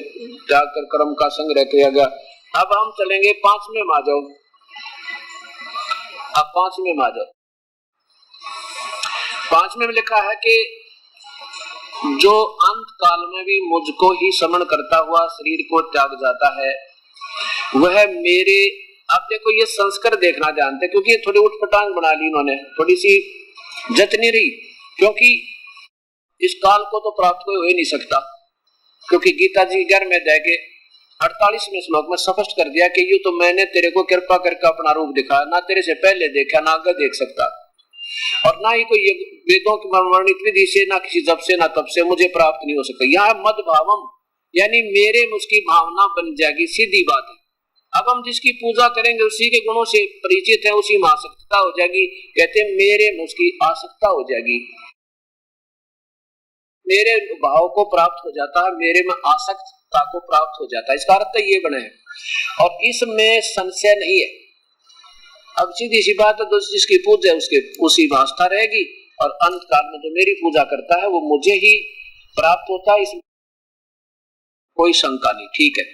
जाकर कर्म का संग्रह किया गया। अब हम चलेंगे 5वें में आ जाओ, अब 5वें में आ जाओ। 5वें में लिखा है कि जो अंत काल में भी मुझको ही समन करता हुआ शरीर को त्याग जाता है वह मेरे, अब देखो ये संस्कार देखना जानते, क्योंकि ये थोड़ी उठपटांग बना ली इन्होंने, थोड़ी सी जतनी रही, क्योंकि इस काल को तो प्राप्त कोई हो ही नहीं सकता, क्योंकि गीता जी 11वें अध्याय के 48वें श्लोक में स्पष्ट कर दिया कि यूं तो मैंने तेरे को कृपा करके अपना रूप दिखाया, ना तेरे से पहले देखा ना आगे देख सकता, और ना ही कोई वेदों की वर्णित विधि से, ना किसी जप से ना तप से मुझे प्राप्त नहीं हो सकता। यहाँ मद भावम यानी मेरे मुझकी भावना बन जाएगी, सीधी बात है। अब हम जिसकी पूजा करेंगे उसी के गुणों से परिचित है, उसी में आसक्तता हो जाएगी। कहते हैं मेरे मुझकी आसक्ता हो जाएगी, मेरे भाव को प्राप्त हो जाता है, मेरे में आसक्तता को प्राप्त हो जाता है, इसका अर्थ ये बने है, और इसमें संशय नहीं है। अब सीधी सी बात है, जिसकी पूजा है उसके उसी में आस्था रहेगी, और अंत काल में जो मेरी पूजा करता है वो मुझे ही प्राप्त होता है, इसमें कोई शंका नहीं। ठीक है,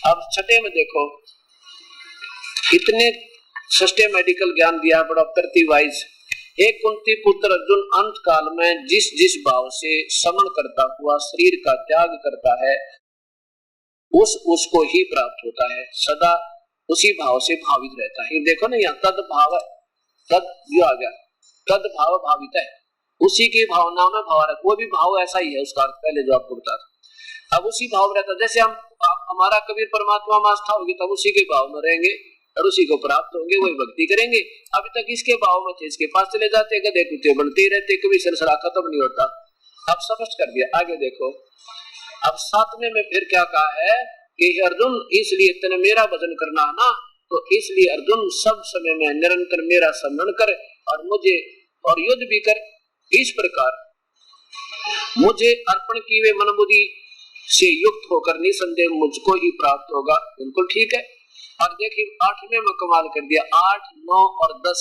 अब 6 में देखो, इतने सस्ते मेडिकल ज्ञान दिया है बड़ा प्रति वाइज। एक कुंती पुत्र अर्जुन अंत काल में जिस जिस भाव से समन करता हुआ शरीर का त्याग करता है उसको ही प्राप्त होता है, सदा उसी भाव से भावित रहता है। देखो ना यहाँ तद भाव, तद जो आ गया, तद भाव भावित है, उसी की भावना में भाव रहता, वो भी भाव ऐसा ही है, उसका पहले जो आपको बता था। अब उसी भाव रहता, जैसे हम हमारा कबीर परमात्मा में आस्था होगी तब उसी के भाव में रहेंगे और उसी को प्राप्त होंगे, वही भक्ति करेंगे। अभी तक इसके भाव में थे, इसके पास चले जाते, गधे कुत्ते बनते ही रहते, कभी सिलसिला खत्म नहीं होता। अब स्पष्ट कर दिया, आगे देखो। अब 7वें में फिर क्या कहा है कि अर्जुन इसलिए तेने मेरा भजन करना है ना, तो इसलिए अर्जुन सब समय में निरंतर मेरा स्मरण कर और मुझे और युद्ध भी कर, इस प्रकार मुझे अर्पण की वे मन बुद्धि से युक्त होकर निसंदेह मुझको ही प्राप्त होगा। बिल्कुल ठीक है। और देखिए 8वें में कमाल कर दिया, 8, 9 और 10।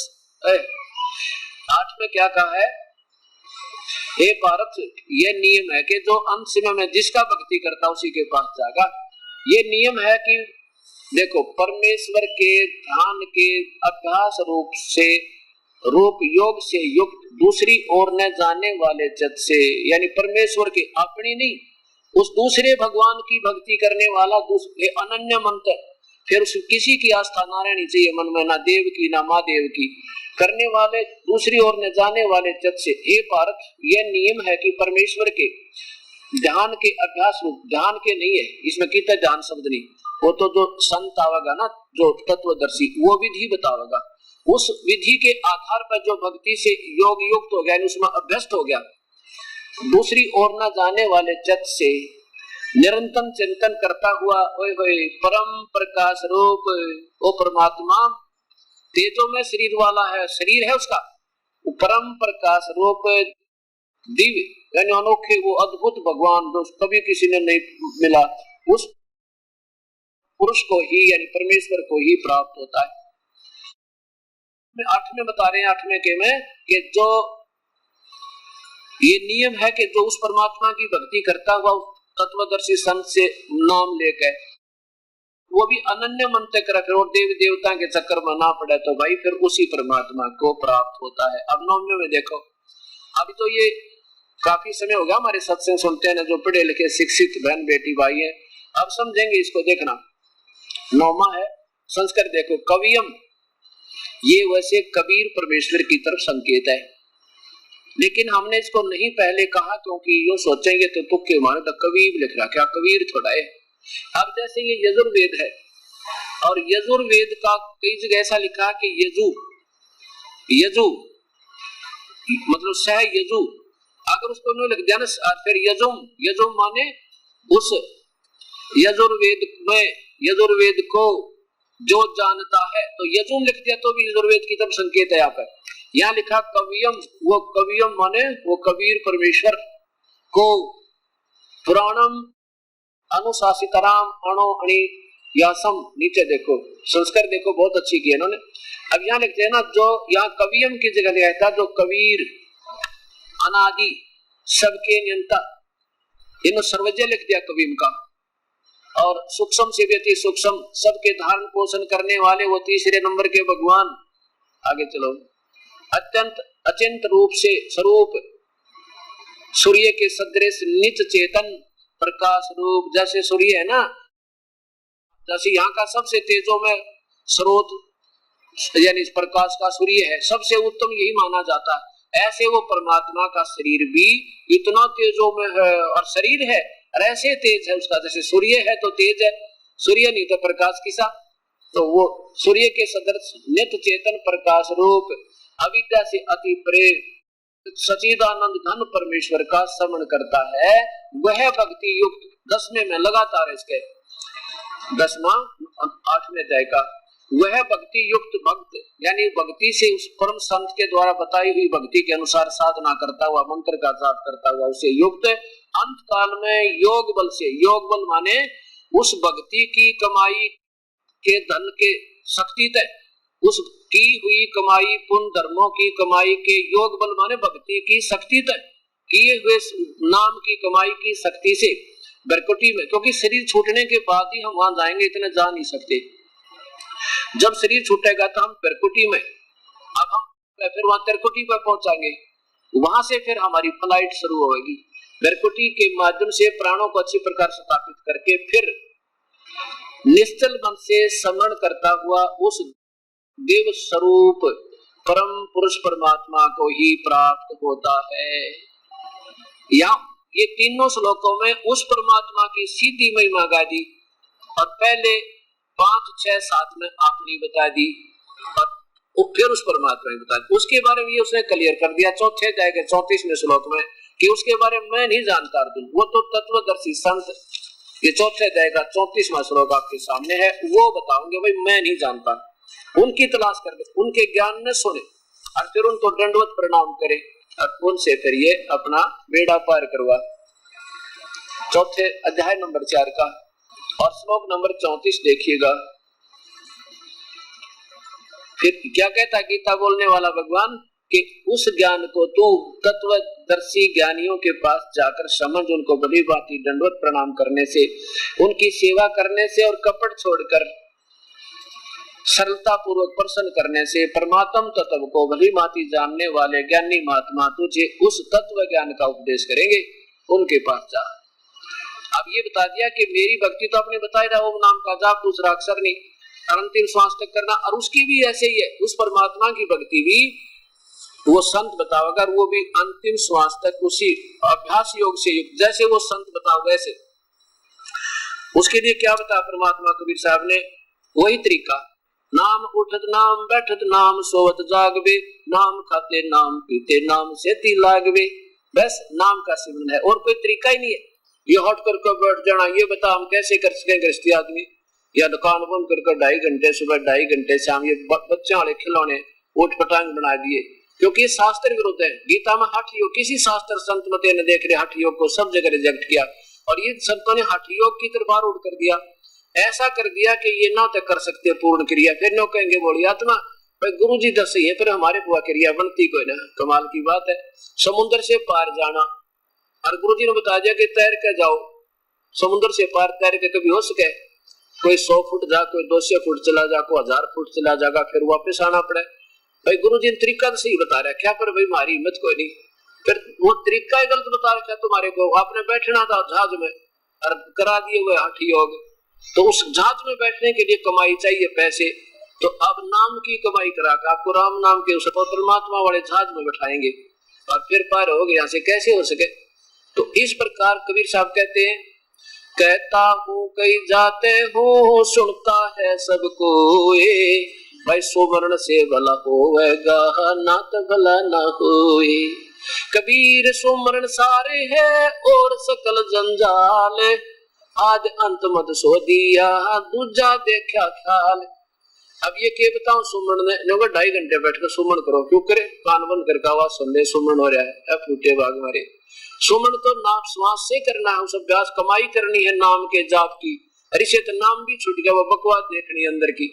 8 में क्या कहा है? हे भारत, ये नियम है कि जो अंत समय में जिसका भक्ति करता उसी के पास जाएगा। ये नियम है कि देखो परमेश्वर के ध्यान के अभ्यास रूप योग से युक्त दूसरी ओर न जाने वाले चित्त से, यानी परमेश्वर के अपनी नहीं उस दूसरे भगवान की भक्ति करने वाला अनन्य मंत्र, फिर उस किसी की आस्था ना रहनी चाहिए मन में, ना देव की ना माँ देव की, करने वाले दूसरी ओर न जाने वाले चित्त से। हे भारत, यह नियम है कि परमेश्वर के ध्यान के अभ्यास रूप, ध्यान के नहीं है इसमें कितना ध्यान शब्द नहीं, वो तो जो संत आवेगा ना, जो तत्वदर्शी, वो विधि बतावेगा। उस विधि के आधार पर जो भक्ति से योग युक्त हो गया, उसमें अभ्यस्त हो गया, दूसरी ओर न जाने वाले चित्त से निरंतर चिंतन करता हुआ, ओए होए परम प्रकाश रूप ओ परमात्मा, तेजो में शरीर वाला है, शरीर है उसका, परम प्रकाश रूप दिव्य यानी अनोखे वो अद्भुत भगवान जो कभी किसी ने नहीं मिला, उस पुरुष को ही यानी परमेश्वर को ही प्राप्त होता है। आठवें बता रहे हैं, आठवें के में कि जो ये नियम है कि जो उस परमात्मा की भक्ति करता हुआ तत्वदर्शी संत से नाम लेकर वो भी अनन्य मन तक रखे और देवी देवता के चक्कर में ना पड़े, तो भाई फिर उसी परमात्मा को प्राप्त होता है। अब नौवें में देखो, अभी तो ये काफी समय हो गया हमारे सत्संग सुनते हैं, जो पढ़े लिखे शिक्षित बहन बेटी भाई है, अब समझेंगे इसको। देखना, नौमा है संस्कार, देखो कवियम, ये वैसे कबीर परमेश्वर की तरफ संकेत है, लेकिन हमने इसको नहीं पहले कहा क्योंकि यो सोचेंगे तो तुक्के मारे, तो कबीर लिख रहा, क्या कबीर थोड़ा है। अब जैसे ये यजुर्वेद है और यजुर्वेद का कई जगह ऐसा लिखा कि यजु, यजु मतलब सह यजु, अगर उसको नहीं लिख दिया ना फिर यजुम, यजुम माने उस यजुर्वेद में, यजुर्वेद को जो जानता है, तो यजुम लिख दिया तो भी यजुर्वेद की तरफ संकेत है। यहाँ पर यहाँ लिखा कवियम, वो कवियम माने वो कबीर परमेश्वर को पुराणम अनुशासितराम अणो अणि यासम, नीचे देखो संस्कार देखो बहुत अच्छी की है इन्होंने। अब यहाँ लिखते हैं ना, जो यहाँ कवियम की जगह लिखा था, जो कबीर अनादि सबके नियंता, इन्होंने सर्वजय लिख दिया कविम का, और सूक्ष्म से भी अति सूक्ष्म सबके धारण पोषण करने वाले वो तीसरे नंबर के भगवान। आगे चलो, अत्यंत अचिंत रूप से स्वरूप सूर्य के सदृश नित्य चेतन प्रकाश रूप, जैसे सूर्य है ना, जैसे यहाँ का सबसे तेजो में स्रोत यानी प्रकाश का सूर्य है, सबसे उत्तम यही माना जाता है। ऐसे वो परमात्मा का शरीर भी इतना तेजो में है और शरीर है और ऐसे तेज है उसका, जैसे सूर्य है तो तेज है, सूर्य नहीं तो प्रकाश किसा, तो वो सूर्य के सदृश नित्य चेतन प्रकाश रूप अविद्या से अति प्रेम सचिदानंद घन परमेश्वर का स्मरण करता है, वह भक्ति युक्त। 10वें में लगातार इसके 10वां 8वें अध्याय का, वह भक्ति युक्त भक्त यानी भक्ति से उस परम संत के द्वारा बताई हुई भक्ति के अनुसार साधना करता हुआ, मंत्र का जाप करता हुआ, उसे युक्त अंत काल में योग बल से, योग बल माने उस भक्ति की कमाई के धन के शक्ति तय, उस की हुई कमाई पुण्य धर्मों की कमाई के योग बल माने भक्ति की शक्ति तक किए हुए नाम की कमाई की शक्ति से बरकुटी में, क्योंकि शरीर छूटने के बाद ही हम वहां जाएंगे, इतने जा नहीं सकते। जब शरीर छूटेगा तो हम बरकुटी में, अब हम फिर वहां तिरकुटी पर पहुंचाएंगे, वहां से फिर हमारी फ्लाइट शुरू होगी। बरकुटी के माध्यम से प्राणों को अच्छी प्रकार स्थापित करके फिर निश्चल मन से स्मरण करता हुआ उस देव स्वरूप परम पुरुष परमात्मा को ही प्राप्त होता है। यहाँ ये तीनों श्लोकों में उस परमात्मा की सीधी महिमा गा दी और पहले 5, 6, 7 में आपने बता दी और फिर उस परमात्मा ने बता दी। उसके बारे में ये उसने क्लियर कर दिया चौथे अध्याय के 34वें श्लोक में कि उसके बारे में मैं नहीं जानता अर्जुन, वो तो तत्वदर्शी संत, ये चौथे अध्याय का 34वां श्लोक आपके सामने है, वो बताऊंगे भाई मैं नहीं जानता। उनकी तलाश कर दे, उनके ज्ञान ने सुने और फिर उनको दंडवत प्रणाम करे और उनसे फिर ये अपना बेड़ा पार करवा। चौथे अध्याय नंबर 4 का और श्लोक नंबर 34 देखिएगा। फिर क्या कहता गीता बोलने वाला भगवान कि उस ज्ञान को तू तत्वदर्शी ज्ञानियों के पास जाकर समझ, उनको बड़ी बाती दंडवत प्रणाम करने से, उनकी सेवा करने से और कपट छोड़कर सरलता पूर्वक प्रसन्न करने से परमात्म तत्व को भली भांति जानने वाले ज्ञानी महात्मा तुझे उस तत्व ज्ञान का उपदेश करेंगे, उनके पास जा। अब ये बता दिया कि मेरी भक्ति तो आपने बताया ओम नाम का जाप, दूसरा अक्षर नहीं, और अंतिम श्वास तक करना। और उसकी भी ऐसे ही है, उस परमात्मा की भक्ति भी वो संत बताओ, अगर वो भी अंतिम श्वास तक उसी अभ्यास योग से युक्त, जैसे वो संत बताओ वैसे। उसके लिए क्या बताया परमात्मा कबीर साहब ने, वही तरीका, नाम उठत नाम बैठत नाम सोवत जागवे, नाम खाते नाम पीते नाम सेती लागवे। बस नाम का सिमरन है, और कोई तरीका ही नहीं है। ये हट कर बैठ जाना, ये बता हम कैसे कर सके गृहस्थी आदमी, या दुकान बंद कर 2.5 घंटे सुबह 2.5 घंटे शाम, ये बच्चों वाले खिलौने उठ पटांग बना दिए, क्योंकि ये शास्त्र विरुद्ध है। गीता में हठ योग, किसी शास्त्र संत मत ने देख रहे हठ योग को सब जगह रिजेक्ट किया, और ये संतों ने हठ योग की तरफ आरूढ़ कर दिया, ऐसा कर दिया कि ये ना तक कर सकते पूर्ण क्रिया, फिर नो कहेंगे बोली आत्मा गुरु जी दस ही है, फिर हमारे हुआ क्रिया बनती कोई ना। कमाल की बात है, समुद्र से पार जाना, और गुरु जी ने बता दिया कि तैर के जाओ, समुद्र से पार तैर के कभी हो सके, कोई 100 फुट जा, कोई 200 फुट चला जा, कोई 1000 फुट चला जाएगा, फिर वापस आना पड़े। भाई गुरु जी ने तरीका तो सही बता रखा, पर भाई हमारी हिम्मत कोई नहीं, फिर वो तरीका ही गलत बता रखा तुम्हारे को। आपने बैठना था जहाज में और करा दिए हुए हठ योग, तो उस जहाज में बैठने के लिए कमाई चाहिए पैसे, तो अब नाम की कमाई करा के आपको राम नाम के उस परमात्मा वाले जहाज में बैठाएंगे, और फिर पार हो गए यहाँ से, कैसे हो सके। तो इस प्रकार कबीर साहब कहते हैं, कहता हूँ कई जाते हो सुनता है सबको, भाई सुमरण से भला होएगा ना तो भला ना होए। कबीर सुमरण सारे है और सकल जंजाल, आज अंत मत सो दिया दूजा देखा ख्याल। अब ये क्या बताऊं, सुमरण ने 2.5 घंटे बैठकर सुमरण करो, क्यों करे, कान बंद करके आवाज सुन ले, सुमरण हो रहा है, फूटे बाग मारे। सुमरण तो नाम श्वास से करना है, उस अभ्यास कमाई करनी है नाम के जाप की। अरे से तो नाम भी छूट गया, वो बकवास देखनी अंदर की।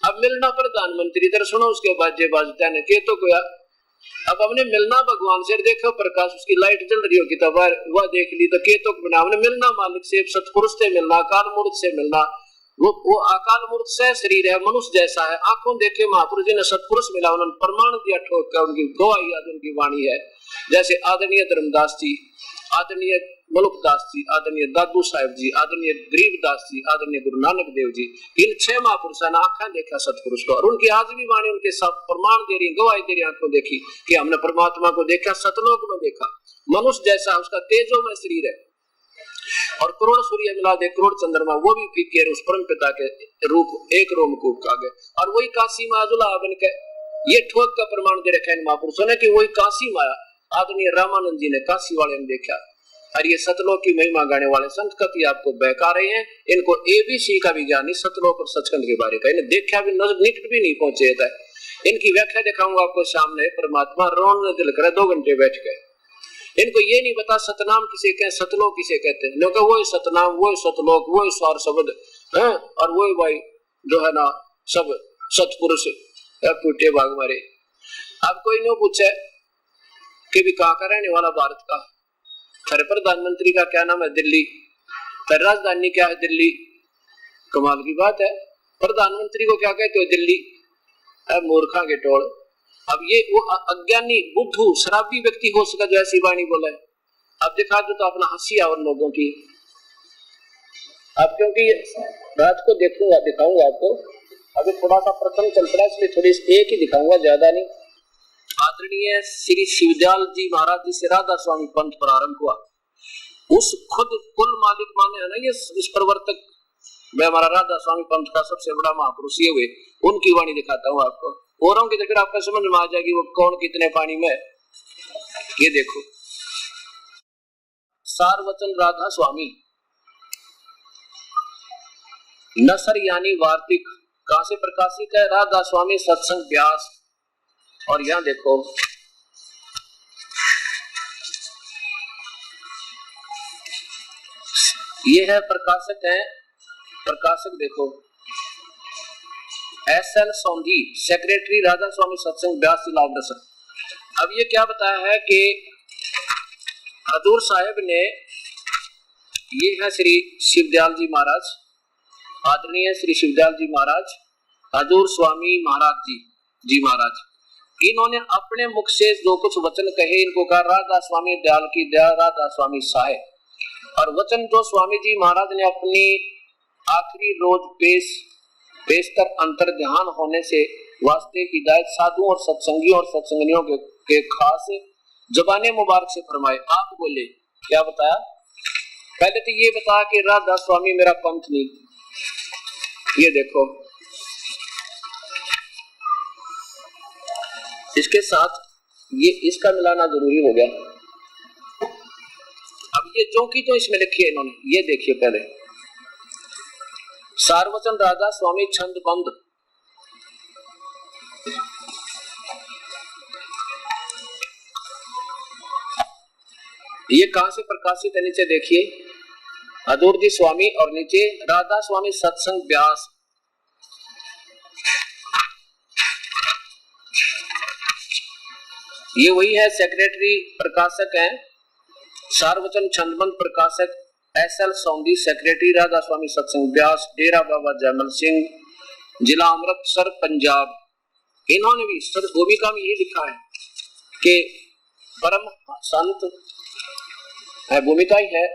अब मिलना प्रधानमंत्री इधर सुनो, उसके बाद जे बाजता है के तो कोया। अब हमने मिलना भगवान से, देखो प्रकाश उसकी लाइट चल रही होगी, तब वह देख ली तो के तो बना। हमने मिलना मालिक से, सतपुरुष से मिलना, काल मूर्त से मिलना, वो अकाल मूर्त से शरीर है, मनुष्य जैसा है, आंखों देखे महापुरुष जी ने सतपुरुष मिला, उन्होंने प्रमाण दिया ठोक कर, उनकी गवाही आज उनकी वाणी है। जैसे आदरणीय धर्मदास जी, आदरणीय मलुकदास जी, आदरणीय दादू साहिब जी, आदरणीय गरीबदास जी, आदरणीय गुरु नानक देव जी, इन 6 महापुरुषों ने आंखें देखा सतपुरुष को, और उनकी आज भी वाणी उनके साथ प्रमाण दे रही, गवाही दे रही, आंखों देखी कि हमने परमात्मा को देखा, सतलोक में देखा, मनुष्य जैसा उसका तेजो में शरीर है, और करोड़ सूर्य मिला दे करोड़ चंद्रमा, वो भी फीके उस परम पिता के रूप एक रोमकूप का गए। और वही काशी माजुला बन के ये ठोक का प्रमाण दे रखा है महापुरुषों ने कि वही काशी माया। आदरणीय रामानंद जी ने काशी वाले ने देखा, और ये सतलोक की महिमा गाने वाले संत कभी आपको बहका रहे हैं, इनको ABC का भी ज्ञान नहीं, सतलोक और सचखंड के बारे का इन्हें देखा भी निकट भी नहीं पहुंचे था। इनकी व्याख्या दिखाऊंगा आपको सामने, परमात्मा रोने दिल करे 2 घंटे बैठ गए। इनको ये नहीं बता सतनाम किसे कहते, सतलोक किसे कहते हैं, लोग वो सतनाम, वो सतलोक, वो स्वार शब्द है, और वो भाई जो है ना सब सतपुरुष टूटे भाग मारे। अब कोई नो पूछे कि भी कहाँ का रहने वाला भारत का, फिर प्रधानमंत्री का क्या नाम है, दिल्ली, फिर राजधानी क्या है, दिल्ली। कमाल की बात है, प्रधानमंत्री को क्या कहते हो, दिल्ली। मूर्खा के टोल। अब ये वो अज्ञानी बुद्धू शराबी व्यक्ति हो सका जो ऐसी वाणी बोले। अब दिखा दो तो अपना हंसी और लोगों की। अब क्योंकि रात को देखूंगा, दिखाऊंगा आपको, अभी थोड़ा सा प्रसंग चल रहा है इसलिए थोड़ी एक ही दिखाऊंगा, ज्यादा नहीं। आदरणीय श्री शिवदयाल जी महाराज जी से राधा स्वामी पंथ प्रारंभ हुआ। उस खुद कुल मालिक माने है ना ये इस प्रवर्तक, मैं हमारा राधा स्वामी पंथ का सबसे बड़ा महापुरुष ये हुए, उनकी वाणी दिखाता हूँ आपको। औरों की जगह आपको समझ में आ जाएगी वो कौन कितने पानी में। ये देखो, सारवचन राधा स्वामी नसर यानी वार्तिक, कहां से प्रकाशित है, राधा स्वामी सत्संग व्यास। और यहां देखो ये है प्रकाशक है, प्रकाशक देखो SL सौंधी, सेक्रेटरी राधा स्वामी सत्संग व्यास लाभरसर। अब ये क्या बताया है कि हजूर साहब ने, ये है श्री शिवदयाल जी महाराज, आदरणीय श्री शिवदयाल जी महाराज, हजूर स्वामी महाराज जी महाराज, इन्होंने अपने मुख से जो कुछ वचन कहे इनको कहा राधा स्वामी दयाल की दया, राधा स्वामी सहाय। और वचन जो स्वामी जी महाराज ने अपनी आखिरी रोज पेश बेस्तर अंतर ध्यान होने से वास्ते हिदायत साधु और सत्संगियों और सत्संगियों के खास जबाने मुबारक से फरमाए। आप बोले क्या बताया? पहले तो ये बताया कि राधा स्वामी मेरा पंथ नहीं। ये देखो, इसके साथ ये इसका मिलाना जरूरी हो गया। अब ये जो की तो इसमें लिखी है इन्होंने, ये देखिए पहले, सार्वजन राधा स्वामी छंद बंद, ये कहां से प्रकाशित है? नीचे देखिए, अदूर जी स्वामी और नीचे राधा स्वामी सत्संग व्यास। ये वही है, सेक्रेटरी प्रकाशक है सार्वजन छंदबंद प्रकाशक एसएल सौंधी, सेक्रेटरी राधा स्वामी सत्संग व्यास, डेरा बाबा जयमल सिंह, जिला अमृतसर पंजाब। इन्होंने भी भूमिका में ये लिखा है कि परम संत है, भूमिका ही है,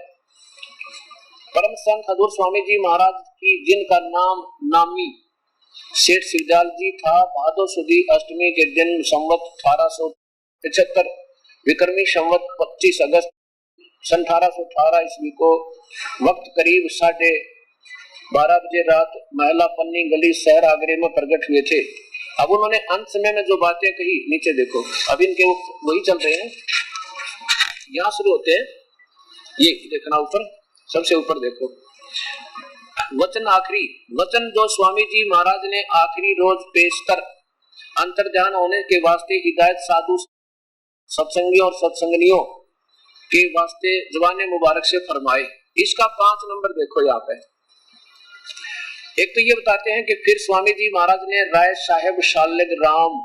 परम संत हजूर स्वामी जी महाराज की, जिनका नाम नामी सेठ शिवदयाल जी था, भादो सुदी अष्टमी के दिन संवत 1875 विक्रमी संवत 25 अगस्त 1818 ईस्वी को वक्त करीब 12:30 बजे रात महला पन्नी गली शहर आगरे में प्रकट हुए थे। अब उन्होंने अंत समय में जो बातें कही, नीचे देखो, अब इनके वही चल रहे हैं, यहाँ शुरू होते हैं, ये देखना ऊपर, सबसे ऊपर देखो, वचन आखिरी, वचन जो स्वामी जी महाराज ने आखिरी रोज पेशतर अंतर्ध्यान होने के वास्ते हिदायत साधु सत्संगियों और सत्संगनियों के वास्ते जुबाने मुबारक से फरमाए। इसका 5 नंबर देखो यहाँ पे। एक तो ये बताते हैं कि फिर स्वामी जी महाराज ने राय साहेब शालिग राम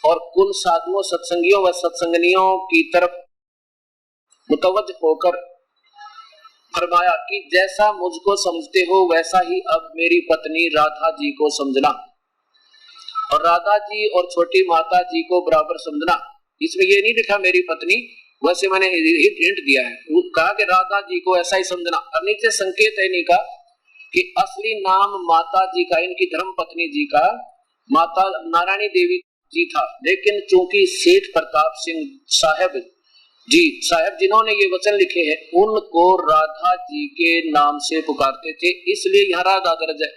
और कुल साधुओं सत्संगियों व सत्संगनियों की तरफ मुतवज्जह होकर फरमाया कि जैसा मुझको समझते हो वैसा ही अब मेरी पत्नी राधा जी को समझना और राधा जी और छोटी माता जी को बराबर समझना। इसमें ये नहीं लिखा मेरी पत्नी, वैसे मैंने हिंट दिया है, वो कहा कि राधा जी को ऐसा ही समझना। और नीचे संकेत है इन्हीं का कि असली नाम माता जी का, इनकी धर्म पत्नी जी का माता नारायणी देवी जी था, लेकिन चूंकि सेठ प्रताप सिंह साहब जी साहब जिन्होंने ये वचन लिखे हैं उनको राधा जी के नाम से पुकारते थे, इसलिए यहाँ राधा दर्ज है।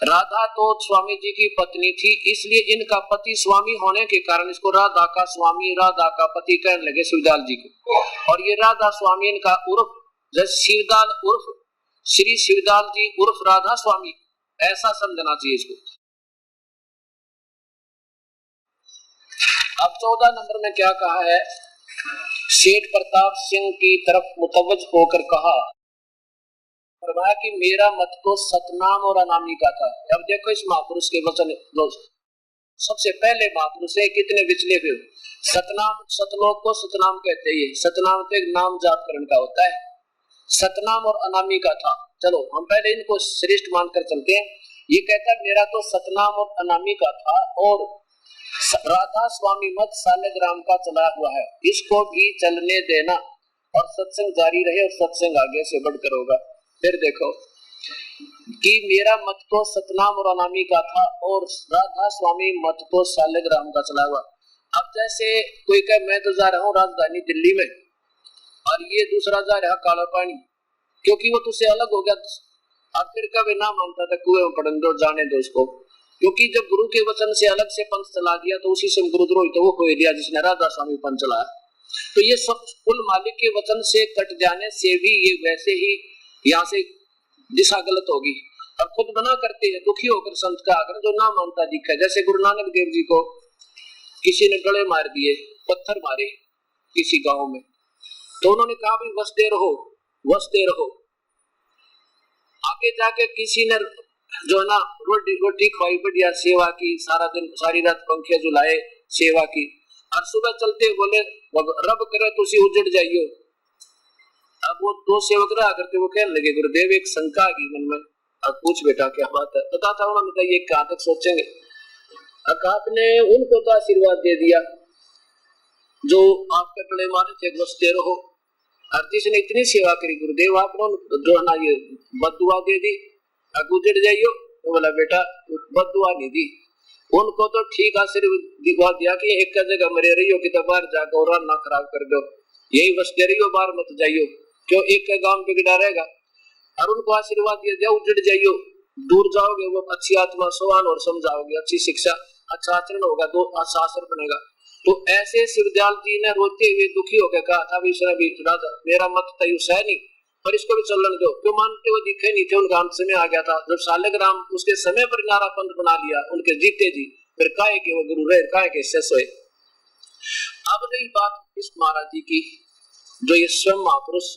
राधा तो स्वामी जी की पत्नी थी, इसलिए इनका पति स्वामी होने के कारण इसको राधा का स्वामी, राधा का पति कहने लगे शिवदयाल जी को। और ये राधा स्वामी इनका उर्फ, जैसे शिवदयाल उर्फ श्री शिवदयाल जी उर्फ राधा स्वामी, ऐसा समझना चाहिए इसको। अब 14 नंबर में क्या कहा है, सेठ प्रताप सिंह की तरफ मुतवज्जह होकर कहा, फरमाया कि मेरा मत तो सतनाम और अनामिका था। अब देखो इस महापुरुष के वचन, सबसे पहले महापुरुष है, कितने विचले हुए। सतनाम, सतलोक को सतनाम कहते हैं, सतनाम तो एक नाम जाप करण का होता है, सतनाम और अनामिका था। चलो हम पहले इनको श्रेष्ठ मानकर चलते हैं। ये कहता है मेरा तो सतनाम और अनामिका था और राधा स्वामी मत सालिग्राम का चला हुआ है, इसको भी चलने देना और सत्संग जारी रहे और सत्संग आगे से बढ़कर होगा। फिर देखो कि मेरा मत तो सतनाम और अनामिका था और राधा स्वामी मत तो सालिग्राम का चला हुआ। अब जैसे कोई कहे मैं तो जा रहा हूँ राजधानी दिल्ली में और ये दूसरा जा रहा काला पानी, क्योंकि वो तुझसे अलग हो गया। अब फिर कभी ना मानता था कुएं में पड़ने दो, जाने दो उसको, क्योंकि जब गुरु के वचन से अलग से पंथ चला दिया तो उसी से गुरुद्रोही तो वो खोए दिया जिसने राधा स्वामी पंथ चलाया। तो ये सब कुल मालिक के वचन से कट जाने से भी ये वैसे ही यहाँ से दिशा गलत होगी और खुद बना करते हैं दुखी होकर संत का आकर जो ना मानता दिखा। जैसे गुरु नानक देव जी को किसी ने गले मार दिए, पत्थर मारे किसी गांव में, तो उन्होंने कहा भी वसते रहो, वसते रहो। आगे जाके किसी ने जो है ना रोटी खवाई, बढ़िया सेवा की, सारा दिन सारी रात पंखे झुलाए, सेवा की, और सुबह चलते बोले रब करे तुसी उजड़ जाइयो। अब वो 2 सेवक रहा करते, वो कहने लगे गुरुदेव एक शंका आ गई मन में, अब पूछ बेटा क्या बात है। पता था उन्होंने कहा ये कहाँ तक सोचेंगे। आपने उनको तो आशीर्वाद दे दिया जो आपके गले मारे थे, बसते रहो, और जिसने इतनी सेवा करी गुरुदेव आपने जो है ना ये बददुआ दे दी, अब उजड़ जाइयो। तो बोला बेटा बदुआ नहीं दी, उनको तो ठीक आशीर्वाद दिखवा दिया कि एक जगह मरे रही हो कि तो बाहर जाकर और ना खराब कर दो, यही बस दे रही हो, बाहर मत जाइयो, क्यों एक का गांव पे गिरा रहेगा। और उनको आशीर्वाद दिया जाओ उजड़ जाइयो, दूर जाओगे वो अच्छी आत्मा सोहान और समझाओगे, अच्छी शिक्षा अच्छा आचरण होगा तो अच्छा असर बनेगा। तो ऐसे शिवदयाल जी ने रोते हुए दुखी होकर कहा था राजा मेरा मत तय है नहीं, पर इसको भी चलन दो, क्यों मानते हुए दिखे नहीं थे, उनका अंत समय आ गया था। जब सालग्राम उसके समय पर नारा पंथ बना लिया उनके जीते जी, फिर काहे के वो गुरु रहे, काहे के शिष्य हुए। अब रही बात इस महाराज जी की, जो ये स्वयं महापुरुष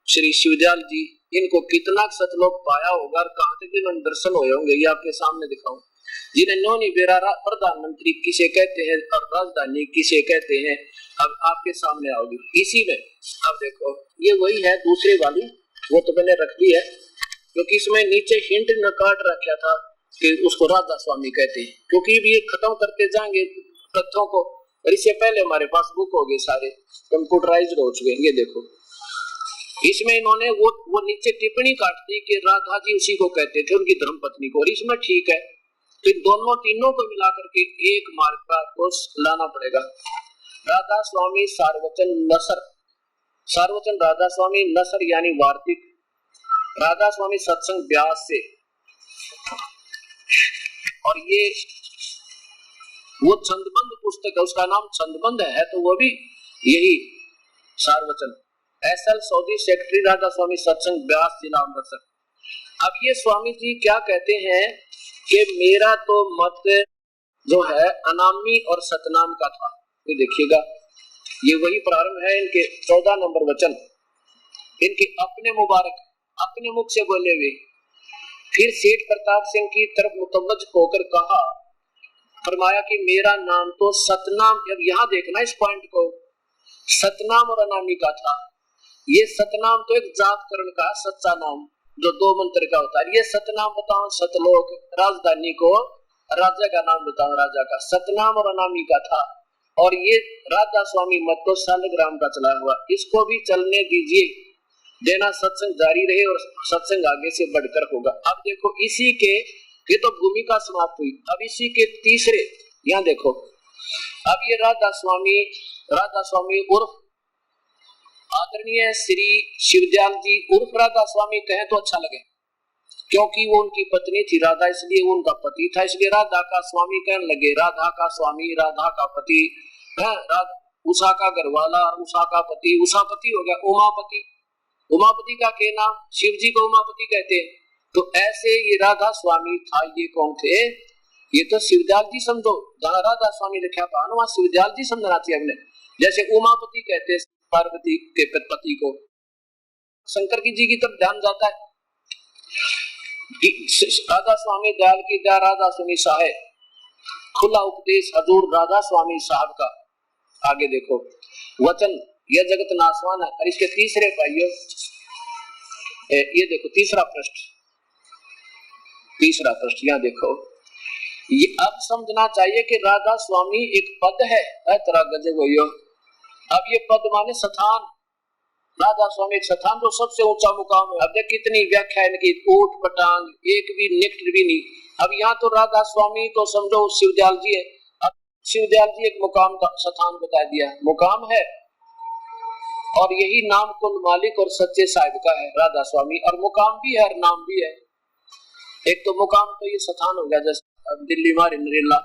श्री शिवदयाल जी, इनको कितना सतलोक पाया होगा और कहां तक इन्होंने दर्शन हुए होंगे, ये आपके सामने दिखाऊं। जिन्हें नौनी बेरारा प्रधानमंत्री किसे कहते हैं और राजधानी किसे कहते हैं, अब आपके सामने आओगी इसी में। अब देखो ये वही है दूसरी वाली, वो तो मैंने रख दी है क्योंकि इसमें नीचे हिंट न काट रखा था कि उसको राधा स्वामी कहते हैं, क्योंकि ये खत्म करते जाएंगे तथ्यों को, और इससे पहले हमारे पास बुक हो गए सारे कंप्यूटराइज्ड हो चुके। ये देखो इसमें इन्होंने वो नीचे टिप्पणी काट दी कि राधा जी उसी को कहते थे, उनकी धर्मपत्नी को, और इसमें ठीक है तो दोनों तीनों को मिलाकर के एक मार्ग को लाना पड़ेगा। राधा स्वामी सार्वजन नसर, सार्वजन राधा स्वामी नसर यानी वार्तिक, राधा स्वामी सत्संग व्यास से, और ये वो छंदबंद पुस्तक है, उसका नाम छंदबंद है, तो वो भी यही सार्वजन SL सौदी सेक्रेटरी राधा स्वामी सत्संग व्यास जिला अमृतसर। अब ये स्वामी जी क्या कहते हैं कि मेरा तो मत जो है अनामी और सतनाम का था। ये देखिएगा ये वही प्रारंभ है इनके 14 नंबर वचन, इनके अपने मुबारक अपने मुख से बोले हुए। फिर सेठ प्रताप सिंह की तरफ मुतवज्ज होकर कहा, फरमाया कि मेरा नाम तो सतनाम, अब यहाँ देखना इस पॉइंट को, सतनाम और अनामी का था। ये सतनाम तो एक जातकरण का सच्चा नाम जो 2 मंत्र का होता है। ये सतनाम बताओ सतलोक, राजधानी को राजा का नाम बताओ राजा का, सतनाम और अनामी का था। और ये राधा स्वामी मत तो सालग्राम का चला हुआ, इसको भी चलने दीजिए, देना सत्संग जारी रहे और सत्संग आगे से बढ़कर होगा। अब देखो इसी के, ये तो भूमिका समाप्त हुई, अब इसी के तीसरे यहाँ देखो, अब ये राधा स्वामी उर्फ आदरणीय श्री शिवदयाल जी उर्फ राधा स्वामी कहें तो अच्छा लगे, क्योंकि वो उनकी पत्नी थी राधा, इसलिए वो उनका पति था, इसलिए राधा का स्वामी कहने लगे। राधा का स्वामी, राधा का पति है, उषा का घरवाला, उषा का पति, उषापति हो गया उमापति, उमापति का के नाम शिव जी को उमापति कहते हैं। तो ऐसे ये राधा स्वामी था, ये कौन थे? ये तो शिवदयाल जी समझो, जहाँ राधा स्वामी लिखा था वहां शिवदयाल जी समझना चाहिए हमने। जैसे उमापति कहते पार्वती के पति को, शंकर जी की तरफ ध्यान जाता है। राधा स्वामी दयाल की दया राधा स्वामी साहेब, खुला उपदेश हजूर राधा स्वामी साहब का। आगे देखो वचन, यह जगत नासवान है। और इसके तीसरे भाइयों ये देखो तीसरा प्रश्न यहाँ देखो, ये अब समझना चाहिए कि राधा स्वामी एक पद है, तरह गजब हो। अब ये पद माने स्थान, राधा स्वामी एक स्थान जो सबसे ऊंचा मुकाम है। अब देख कितनी व्याख्या इनकी, ऊट पटांग एक भी निकट भी नहीं। अब यहाँ तो राधा स्वामी तो समझो शिवदयाल जी है, अब शिवदयाल जी एक मुकाम का स्थान बता दिया, मुकाम है, और यही नाम कुल मालिक और सच्चे साहिब का है राधा स्वामी, और मुकाम भी है और नाम भी है। एक तो मुकाम तो ये स्थान हो गया, जैसे दिल्ली मारी नरेला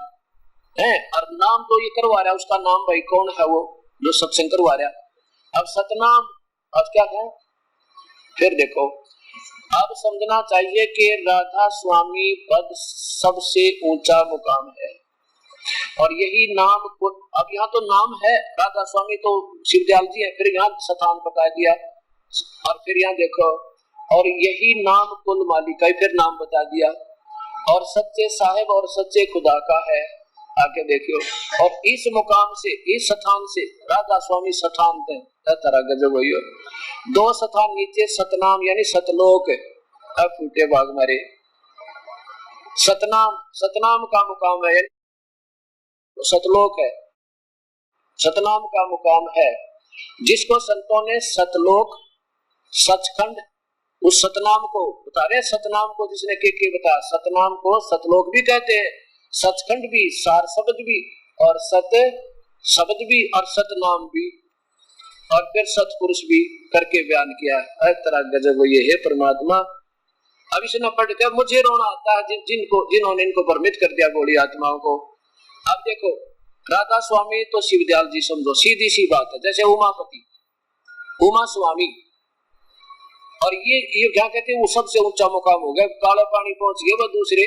है, और नाम तो ये करवा रहा है, उसका नाम भाई कौन है वो जो सत्संग करवा रहा। अब सतनाम, अब क्या है फिर देखो, अब समझना चाहिए कि राधा स्वामी पद सबसे ऊंचा मुकाम है, और यही नाम को, अब यहाँ तो नाम है राधा स्वामी तो शिवदयाल जी है, फिर यहाँ स्थान बता दिया, और फिर यहाँ देखो, और यही नाम कुल मालिक है, फिर नाम बता दिया, और सच्चे साहेब और सच्चे खुदा का है। आगे देखियो, और इस मुकाम से, इस स्थान से राधा स्वामी स्थान थे, तरह गजब हुई। 2 स्थान नीचे सतनाम यानी सतलोक, अब फूटे भाग मारे, सतनाम का मुकाम है, सतलोक है, सतनाम का मुकाम है, जिसको संतों ने सतलोक, सचखंड, उस सतनाम को बता रहे, सतनाम को जिसने के बताया, सतनाम को सतलोक भी कहते हैं, सचखंड भी, सार शब्द भी, और सत शब्द भी, और सतनाम भी, और फिर सतपुरुष भी करके बयान किया है। तरह गजब ये है परमात्मा। अब इसने पढ़ के मुझे रोना आता है जिन्होंने इनको भ्रमित कर दिया गोली आत्माओं को। अब देखो राधा स्वामी तो शिवदयाल जी समझो, सीधी सी बात है, जैसे उमापति, उमा स्वामी, और ये क्या कहते हैं, वो सबसे ऊंचा मुकाम हो गया, काला पानी पहुंच गए वो दूसरे,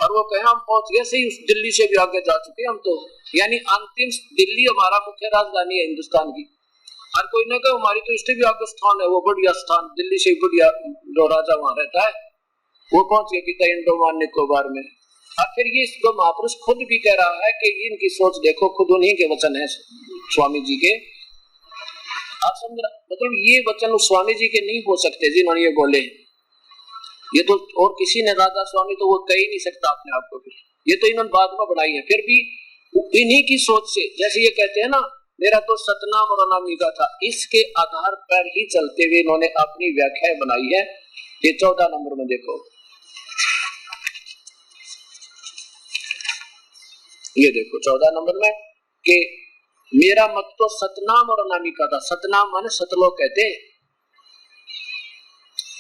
और वो कहे हम पहुंच गए सही, उस दिल्ली से भी आगे जा चुके हम तो, यानी अंतिम दिल्ली हमारा मुख्य राजधानी है हिंदुस्तान की। हर कोई ने कहा हमारी तो इससे भी आगे स्थान है, वो बढ़िया स्थान, दिल्ली से बढ़िया जो राजा वहां रहता है वो पहुंच गए कि अंडमान निकोबार में। और फिर ये जो महापुरुष खुद भी कह रहा है कि इनकी सोच देखो, खुद उन्हीं के वचन है स्वामी जी के। आप समझ, मतलब ये वचन स्वामी जी के नहीं हो सकते जिन्होंने ये बोले, ये तो और किसी ने, राधा स्वामी तो वो कह ही नहीं सकता अपने आप को, ये तो इन्होंने बाद में बढ़ाई है। फिर भी इन्हीं की सोच से, जैसे ये कहते हैं ना मेरा तो सतनाम और अनामिका था, इसके आधार पर ही चलते हुए इन्होंने अपनी व्याख्या बनाई है। ये 14 नंबर में देखो, ये देखो 14 नंबर में कि मेरा मत तो सतनाम और अनामिका था। सतनाम माने सतलोक कहते,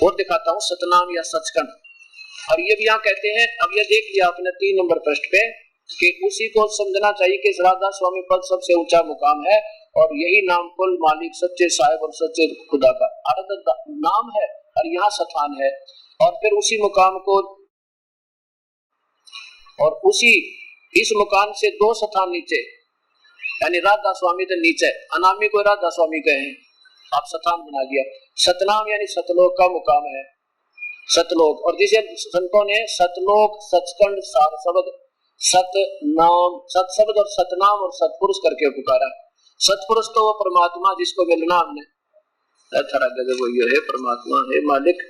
और दिखाता हूं सतनाम या सचखंड, और ये भी यहाँ कहते हैं। अब ये देख लिया आपने 3 नंबर पृष्ठ पे कि उसी को समझना चाहिए कि राधा स्वामी पद सबसे ऊंचा मुकाम है, और यही नाम कुल मालिक सच्चे साहिब और सच्चे खुदा का अर्थ नाम है, और यहाँ स्थान है। और फिर उसी मुकाम को, और उसी इस मुकाम से 2 स्थान नीचे, यानी राधा स्वामी तो नीचे, अनामी को राधा स्वामी कहे, आप स्थान बना दिया। सतनाम यानी सतलोक का मुकाम है, सतलोक, और जिसे संतों ने सतलोक, सचखंड, सार शब्द, सतनाम, सत शब्द और सतनाम और सतपुरुष करके पुकारा। सतपुरुष तो वो परमात्मा जिसको मिलना हमने, है परमात्मा है मालिक।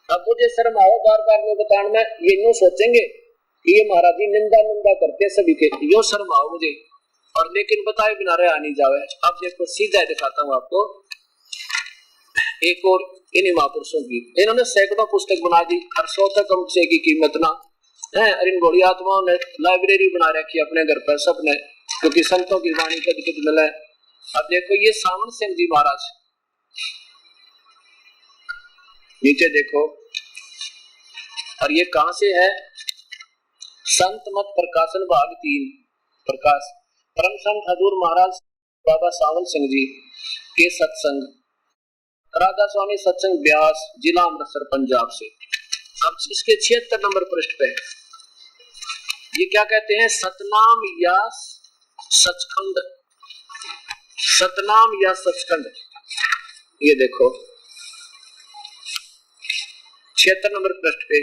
अब मुझे शर्म आओ बार बार में बताने में, ये यूं सोचेंगे कि ये महाराज जी निंदा करते सभी के, यो शर्म आओ मुझे, और लेकिन बताए बिना रहा नहीं जावे। अब देखो सीधा दिखाता हूँ आपको एक और इन्हीं महापुरुषों की, इन्होंने सैकड़ों पुस्तक बना दी, हर 100 तक कम से की कीमत ना है, और इन बड़ी आत्माओं ने लाइब्रेरी बना रखी अपने घर पर सबने, क्योंकि संतों की वाणी कद कद मिले। अब देखो ये सावन सिंह जी महाराज, नीचे देखो, और ये कहां से है, संत मत प्रकाशन भाग 3 प्रकाश, परम संत हजूर महाराज बाबा सावन सिंह जी के सत्संग, राधा स्वामी सत्संग ब्यास, जिला अमृतसर पंजाब से। अब इसके 76 नंबर पृष्ठ पे ये क्या कहते हैं, सतनाम या सचखंड, सतनाम या सचखंड। ये देखो 76 नंबर पृष्ठ पे,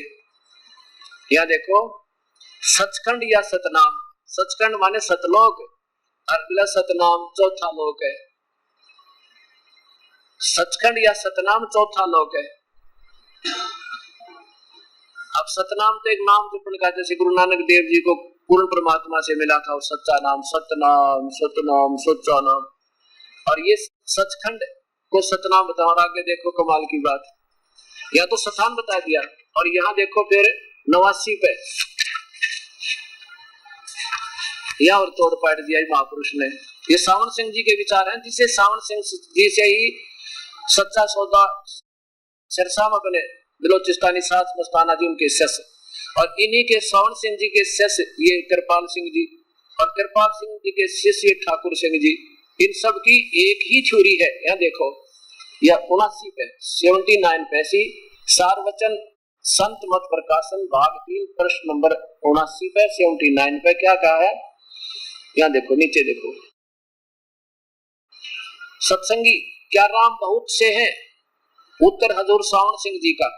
यहाँ देखो सचखंड या सतनाम, सचखंड माने सतलोक, और सतनाम चौथा लोक है। सचखंड या सतनाम चौथा लोक है। अब सतनाम तो एक नाम जपने का, जैसे गुरु नानक देव जी को पूर्ण परमात्मा से मिला था, वो सच्चा नाम, सतनाम, सतनाम, सच्चा नाम, और ये सचखंड को सतनाम बताओ। और आगे देखो कमाल की बात, या तो स्थान बता दिया, और यहाँ देखो फिर 89 पे या और तोड़ पाट दिया महापुरुष ने। ये सावन सिंह जी के विचार हैं, जिसे सावन सिंह जी से ही सच्चा सौदा सिरसा में बने बलोचिस्तानी साथ मस्ताना जी उनके शिष्य, और इन्हीं के सावन सिंह जी के शिष्य ये कृपाल सिंह जी, और कृपाल सिंह जी के शिष्य ठाकुर सिंह जी, इन सब की एक ही छुरी है। यहाँ देखो या 79 पे 79 पे सी सारवचन संत मत प्रकाशन भाग 3 प्रश्न नंबर 79 पे 79 पे क्या कहा है, यहाँ देखो नीचे देखो, सत्संगी क्या राम बहुत से हैं, उत्तर हजूर सावन सिंह जी का,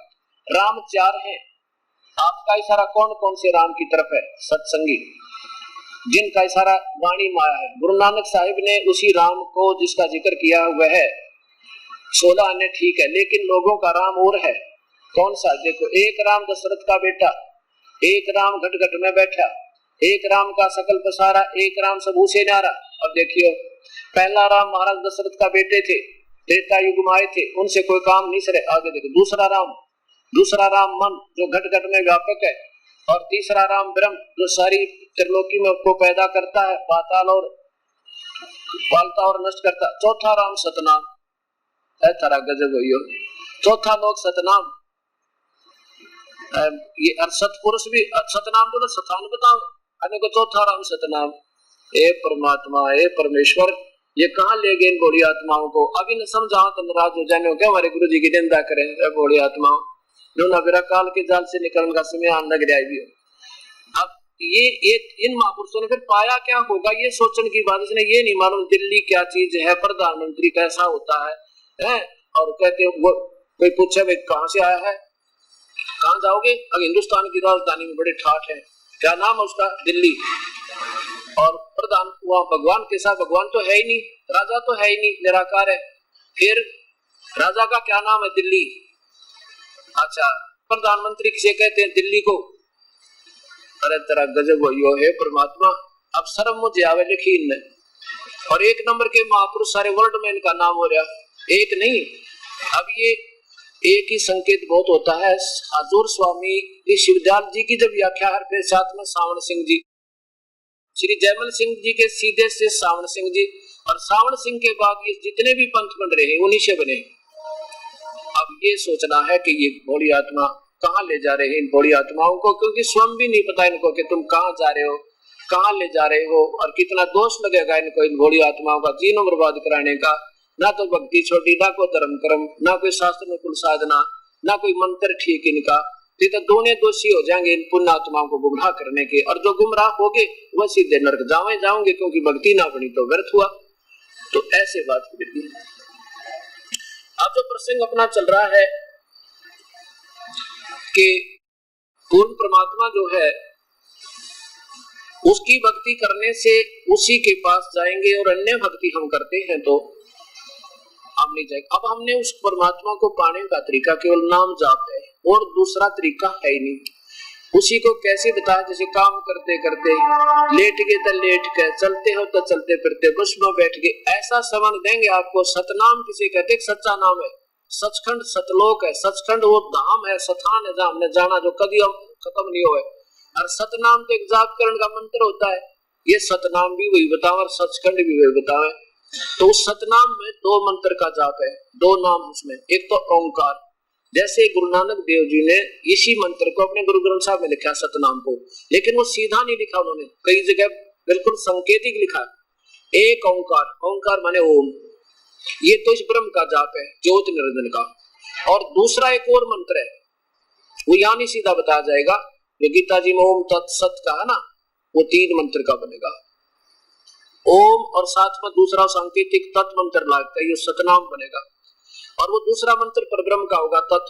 राम 4 हैं, आपका इशारा कौन कौन से राम की तरफ है, सत्संगी जिनका इशारा वाणी माया है। गुरु नानक साहिब ने उसी राम को जिसका जिक्र किया हुआ है 16 अन्य ठीक है, लेकिन लोगों का राम और है। कौन सा, देखो एक राम दशरथ का बेटा, एक राम घट घट में बैठा, एक राम का सकल पसारा, एक राम सबू से न्यारा। अब देखियो पहला राम महाराज दशरथ का बेटे थे, त्रेता युग में आए थे, उनसे कोई काम नहीं सरे। आगे देखो, दूसरा राम मन जो घट घट में व्यापक है, और तीसरा राम ब्रह्म जो सारी त्रिलोकी में को पैदा करता है, पाताल और पालता और नष्ट करता। चौथा राम सतनाम है, तारा गजब हो। चौथा लोग सतनाम, ये सतपुरुष भी सतनाम तो सतान बताओ, अने को चौथा राम सतनाम। ए परमात्मा, ए परमेश्वर, ये कहाँ ले गए इन भोली आत्माओं को? अभी न समझाओ तो नाराज हो जाने क्या हमारे गुरु जी की निंदा करें भोली आत्माओं, जो नबीरा काल के जाल से निकलने का समय आने लग रहा है। अब ये इन महापुरुषों ने फिर पाया क्या होगा, ये सोचने की बात। इसने ये नहीं मालूम दिल्ली क्या चीज है, प्रधानमंत्री कैसा होता है? और कहते वो कोई पूछे भाई कहाँ से आया है, कहाँ जाओगे? अगर हिंदुस्तान की राजधानी में बड़े ठाठ है, क्या नाम है उसका? दिल्ली। और प्रधान वहाँ भगवान के साथ, भगवान तो है ही नहीं, राजा तो है ही नहीं, निराकार है, फिर राजा का क्या नाम है? दिल्ली। अच्छा, प्रधानमंत्री किसे कहते हैं? दिल्ली को। अरे तेरा गजब हो है परमात्मा, अब शर्म मुझे आवे लिखी इनने। और एक नंबर के महापुरुष सारे वर्ल्ड में इनका नाम हो रहा, एक नहीं। अब ये एक ही संकेत बहुत होता है। हजूर स्वामी शिवदयाल जी की जब व्याख्या है, फिर साथ में सावण सिंह जी, श्री जयमल सिंह जी के सीधे से सावण सिंह जी, और सावण सिंह के बाद ये जितने भी पंथ बन रहे हैं उन्हीं से बने। अब ये सोचना है कि ये भोली आत्मा कहाँ ले जा रहे हैं इन भोली आत्माओं को, क्योंकि स्वयं भी नहीं पता इनको कि तुम कहाँ जा रहे हो, कहाँ ले जा रहे हो, और कितना दोष लगेगा इनको इन भोली आत्माओं का जीवन बर्बाद कराने का। ना तो भक्ति छोटी, ना कोई धर्म कर्म, ना कोई शास्त्र में कुल साधना, ना कोई मंत्र ठीक इनका। तो दोनों दोषी हो जाएंगे इन पुण्य आत्माओं को गुमराह करने के, और जो गुमराह होगे वह सीधे नरक जाओगे, क्योंकि भक्ति ना बनी तो व्यर्थ हुआ। तो ऐसे बात है। अब जो प्रसंग अपना चल रहा है कि पूर्ण परमात्मा जो है उसकी भक्ति करने से उसी के पास जाएंगे, और अन्य भक्ति हम करते हैं तो हम नहीं जाएंगे। अब हमने उस परमात्मा को पाने का तरीका केवल नाम जाप है, और दूसरा तरीका है ही नहीं। उसी को कैसे बताया? जैसे काम करते करते लेट गए तो लेट गए, चलते हो तो चलते फिरते, बस में बैठ गए, ऐसा समझ देंगे आपको। सतनाम किसे कहते? सच्चा नाम है। सचखंड सतलोक है, सचखंड वो धाम है, स्थान है जहाँ हमने जाना, जो कभी खत्म नहीं हुआ। और सतनाम तो एक जाप करण का मंत्र होता है, ये सतनाम भी वही बताओ और सचखंड भी वही बताओ। तो उस सतनाम में दो मंत्र का जाप है, दो नाम उसमें। एक तो ओंकार, जैसे गुरु नानक देव जी ने इसी मंत्र को अपने गुरु ग्रंथ साहब में लिखा सतनाम को, लेकिन वो सीधा नहीं लिखा उन्होंने, कई जगह बिल्कुल संकेतिक लिखा। एक ओंकार, ओंकार माने ओम, ये तो इस ब्रह्म का जाप है, ज्योति निरंजन का। और दूसरा एक और मंत्र है, वो यहाँ नहीं सीधा बताया जाएगा, जो गीता जी में ओम तत्सत का है ना, वो 3 मंत्र का बनेगा। ओम और साथ में दूसरा सांकेतिक तत् मंत्र लगता है, ये सतनाम बनेगा। और वो दूसरा मंत्र परब्रह्म का होगा तत्,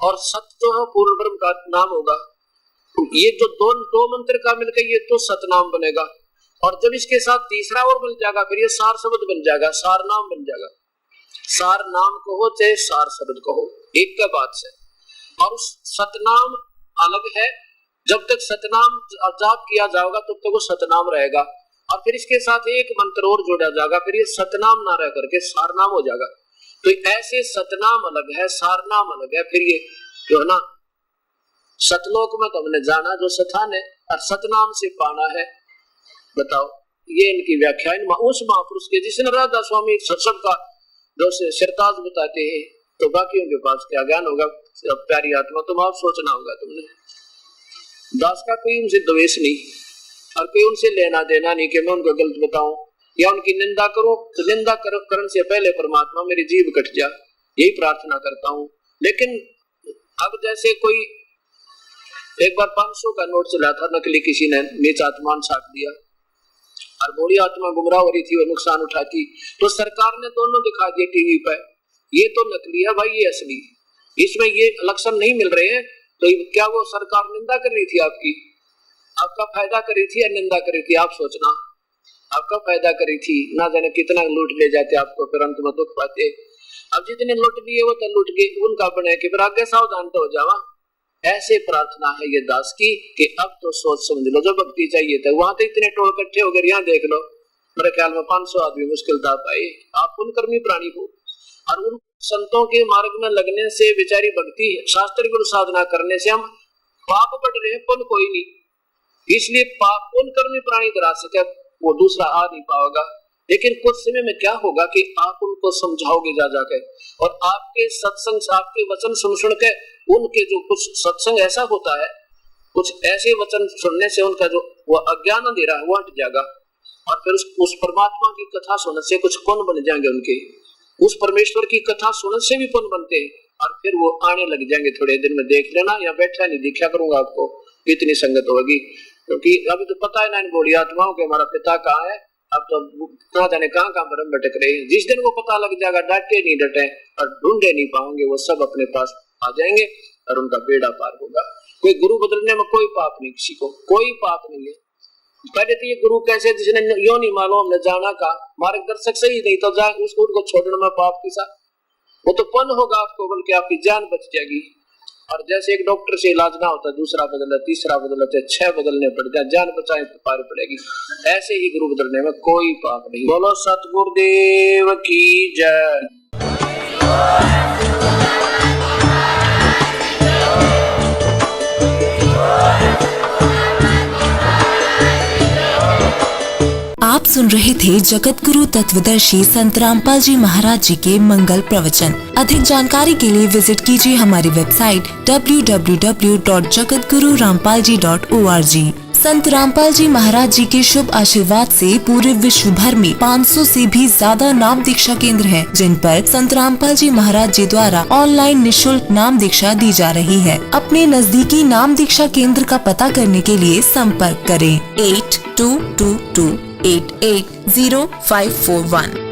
और सत जो है पूर्ण ब्रह्म का नाम होगा। ये जो दो मंत्र का मिलकर ये तो सतनाम बनेगा। और जब इसके साथ तीसरा और बन जाएगा, फिर ये सार शब्द बन जाएगा, सार नाम बन जाएगा। सार नाम कहो चाहे सार शब्द कहो, एक का बात से। और उस सतनाम अलग है, जब तक सतनाम जाप किया जाएगा तब तक वो सतनाम रहेगा। और फिर इसके साथ एक मंत्र और जोड़ा जाएगा, फिर ये सतनाम ना रह करके सारनाम हो जाएगा। तो ऐसे सतनाम अलग है, सारनाम अलग है। फिर ये जो है ना, सतलोक में तो हमने जाना जो स्थान है, और सतनाम से पाना है। बताओ, ये इनकी व्याख्या उस महापुरुष के जिसने राधा स्वामी सत्संग का जो सिरताज बताते हैं, तो बाकियों के पास क्या ज्ञान होगा। प्यारी आत्मा, तुम आप सोचना होगा, तुमने दास का कोई उनसे द्वेष नहीं, और कोई उनसे लेना देना नहीं कि मैं उनको गलत बताऊं या उनकी निंदा करूं। तो निंदा करने से पहले परमात्मा मेरी जीभ कट जा, यही प्रार्थना करता हूं। लेकिन अब जैसे कोई एक बार 500 का नोट चला था, नकली, किसी ने नीच आत्मान छाप दिया और बोली आत्मा गुमराह हो रही थी, वो नुकसान उठाती, तो सरकार ने दोनों दिखा दिए टीवी पर, ये तो नकली है भाई, ये असली, इसमें ये लक्षण नहीं मिल रहे हैं। तो क्या वो सरकार निंदा कर रही थी आपकी? आपका फायदा कर रही थी या निंदा कर रही थी? आप सोचना, आपका फायदा कर रही थी, ना जाने कितना लूट ले जाते आपको, फिर अंत में दुख पाते। अब जितने लूट लिए वो तो लूट गए, उनका बने कि फिर आगे सावधान तो हो जावा। ऐसे प्रार्थना है ये दास की कि अब तो सोच समझ लो, जो भक्ति चाहिए था वहां तो इतने टोल इकट्ठे हो गए, यहाँ देख लो, मेरे ख्याल में 500 आदमी मुश्किल था पाए। आप पुण्यकर्मी प्राणी हो, और उन संतों के मार्ग में लगने से बेचारी भक्ति शास्त्र गुरु साधना करने से हम पाप बढ़ रहे हैं, पुण्य कोई नहीं। इसलिए पाप पुण्य कर्मी प्राणी करा सके, वो दूसरा आ नहीं पाएगा। लेकिन कुछ समय में क्या होगा कि आप उनको समझाओगे जा जाके, और आपके सत्संग से, आपके वचन सुन के उनके जो कुछ सत्संग ऐसा होता है, कुछ ऐसे वचन सुनने से उनका जो वो अज्ञान अंधेरा है वो हट जाएगा, और फिर उस परमात्मा की कथा सुनने से कुछ पुण्य बन जाएंगे उनके, उस परमेश्वर की कथा सुनने से भी पुण्य बनते हैं, और फिर वो आने लग जाएंगे। थोड़े दिन में देख लेना, या बैठा नहीं दिखा करूंगा आपको, इतनी संगत होगी। क्योंकि अभी तो पता है ना इन बोली आत्माओं के हमारा पिता कहाँ है, अब तो कहाँ जाने कहाँ भरम भटक रहे हैं। जिस दिन वो पता लग जाएगा, डांटे नहीं डटे और ढूंढे नहीं पाओगे, वो सब अपने पास आ जाएंगे और उनका बेड़ा पार होगा। कोई गुरु बदलने में कोई पाप नहीं, किसी को कोई पाप नहीं है। पहले तो ये गुरु कैसे जिसने यो नहीं मालूम हमने जाना का मार्गदर्शक सही नहीं तो जाए उसको उनको छोड़ने में पाप के साथ वो तो पुण्य होगा आपको, बल्कि आपकी जान बच जाएगी। और जैसे एक डॉक्टर से इलाज ना होता, दूसरा बदलता, तीसरा बदलता, 6 बदलने पड़ते हैं, जान बचाए तो पार पड़ेगी। ऐसे ही गुरु बदलने में कोई पाप नहीं। बोलो सतगुरुदेव की जय। आप सुन रहे थे जगत गुरु तत्वदर्शी संत रामपाल जी महाराज जी के मंगल प्रवचन। अधिक जानकारी के लिए विजिट कीजिए हमारी वेबसाइट www.jagatgururampalji.org। संत रामपाल जी महाराज जी के शुभ आशीर्वाद से पूरे विश्व भर में 500 से भी ज्यादा नाम दीक्षा केंद्र हैं, जिन पर संत रामपाल जी महाराज जी द्वारा ऑनलाइन निशुल्क नाम दीक्षा दी जा रही है। अपने नजदीकी नाम दीक्षा केंद्र का पता करने के लिए संपर्क करें 8222880541।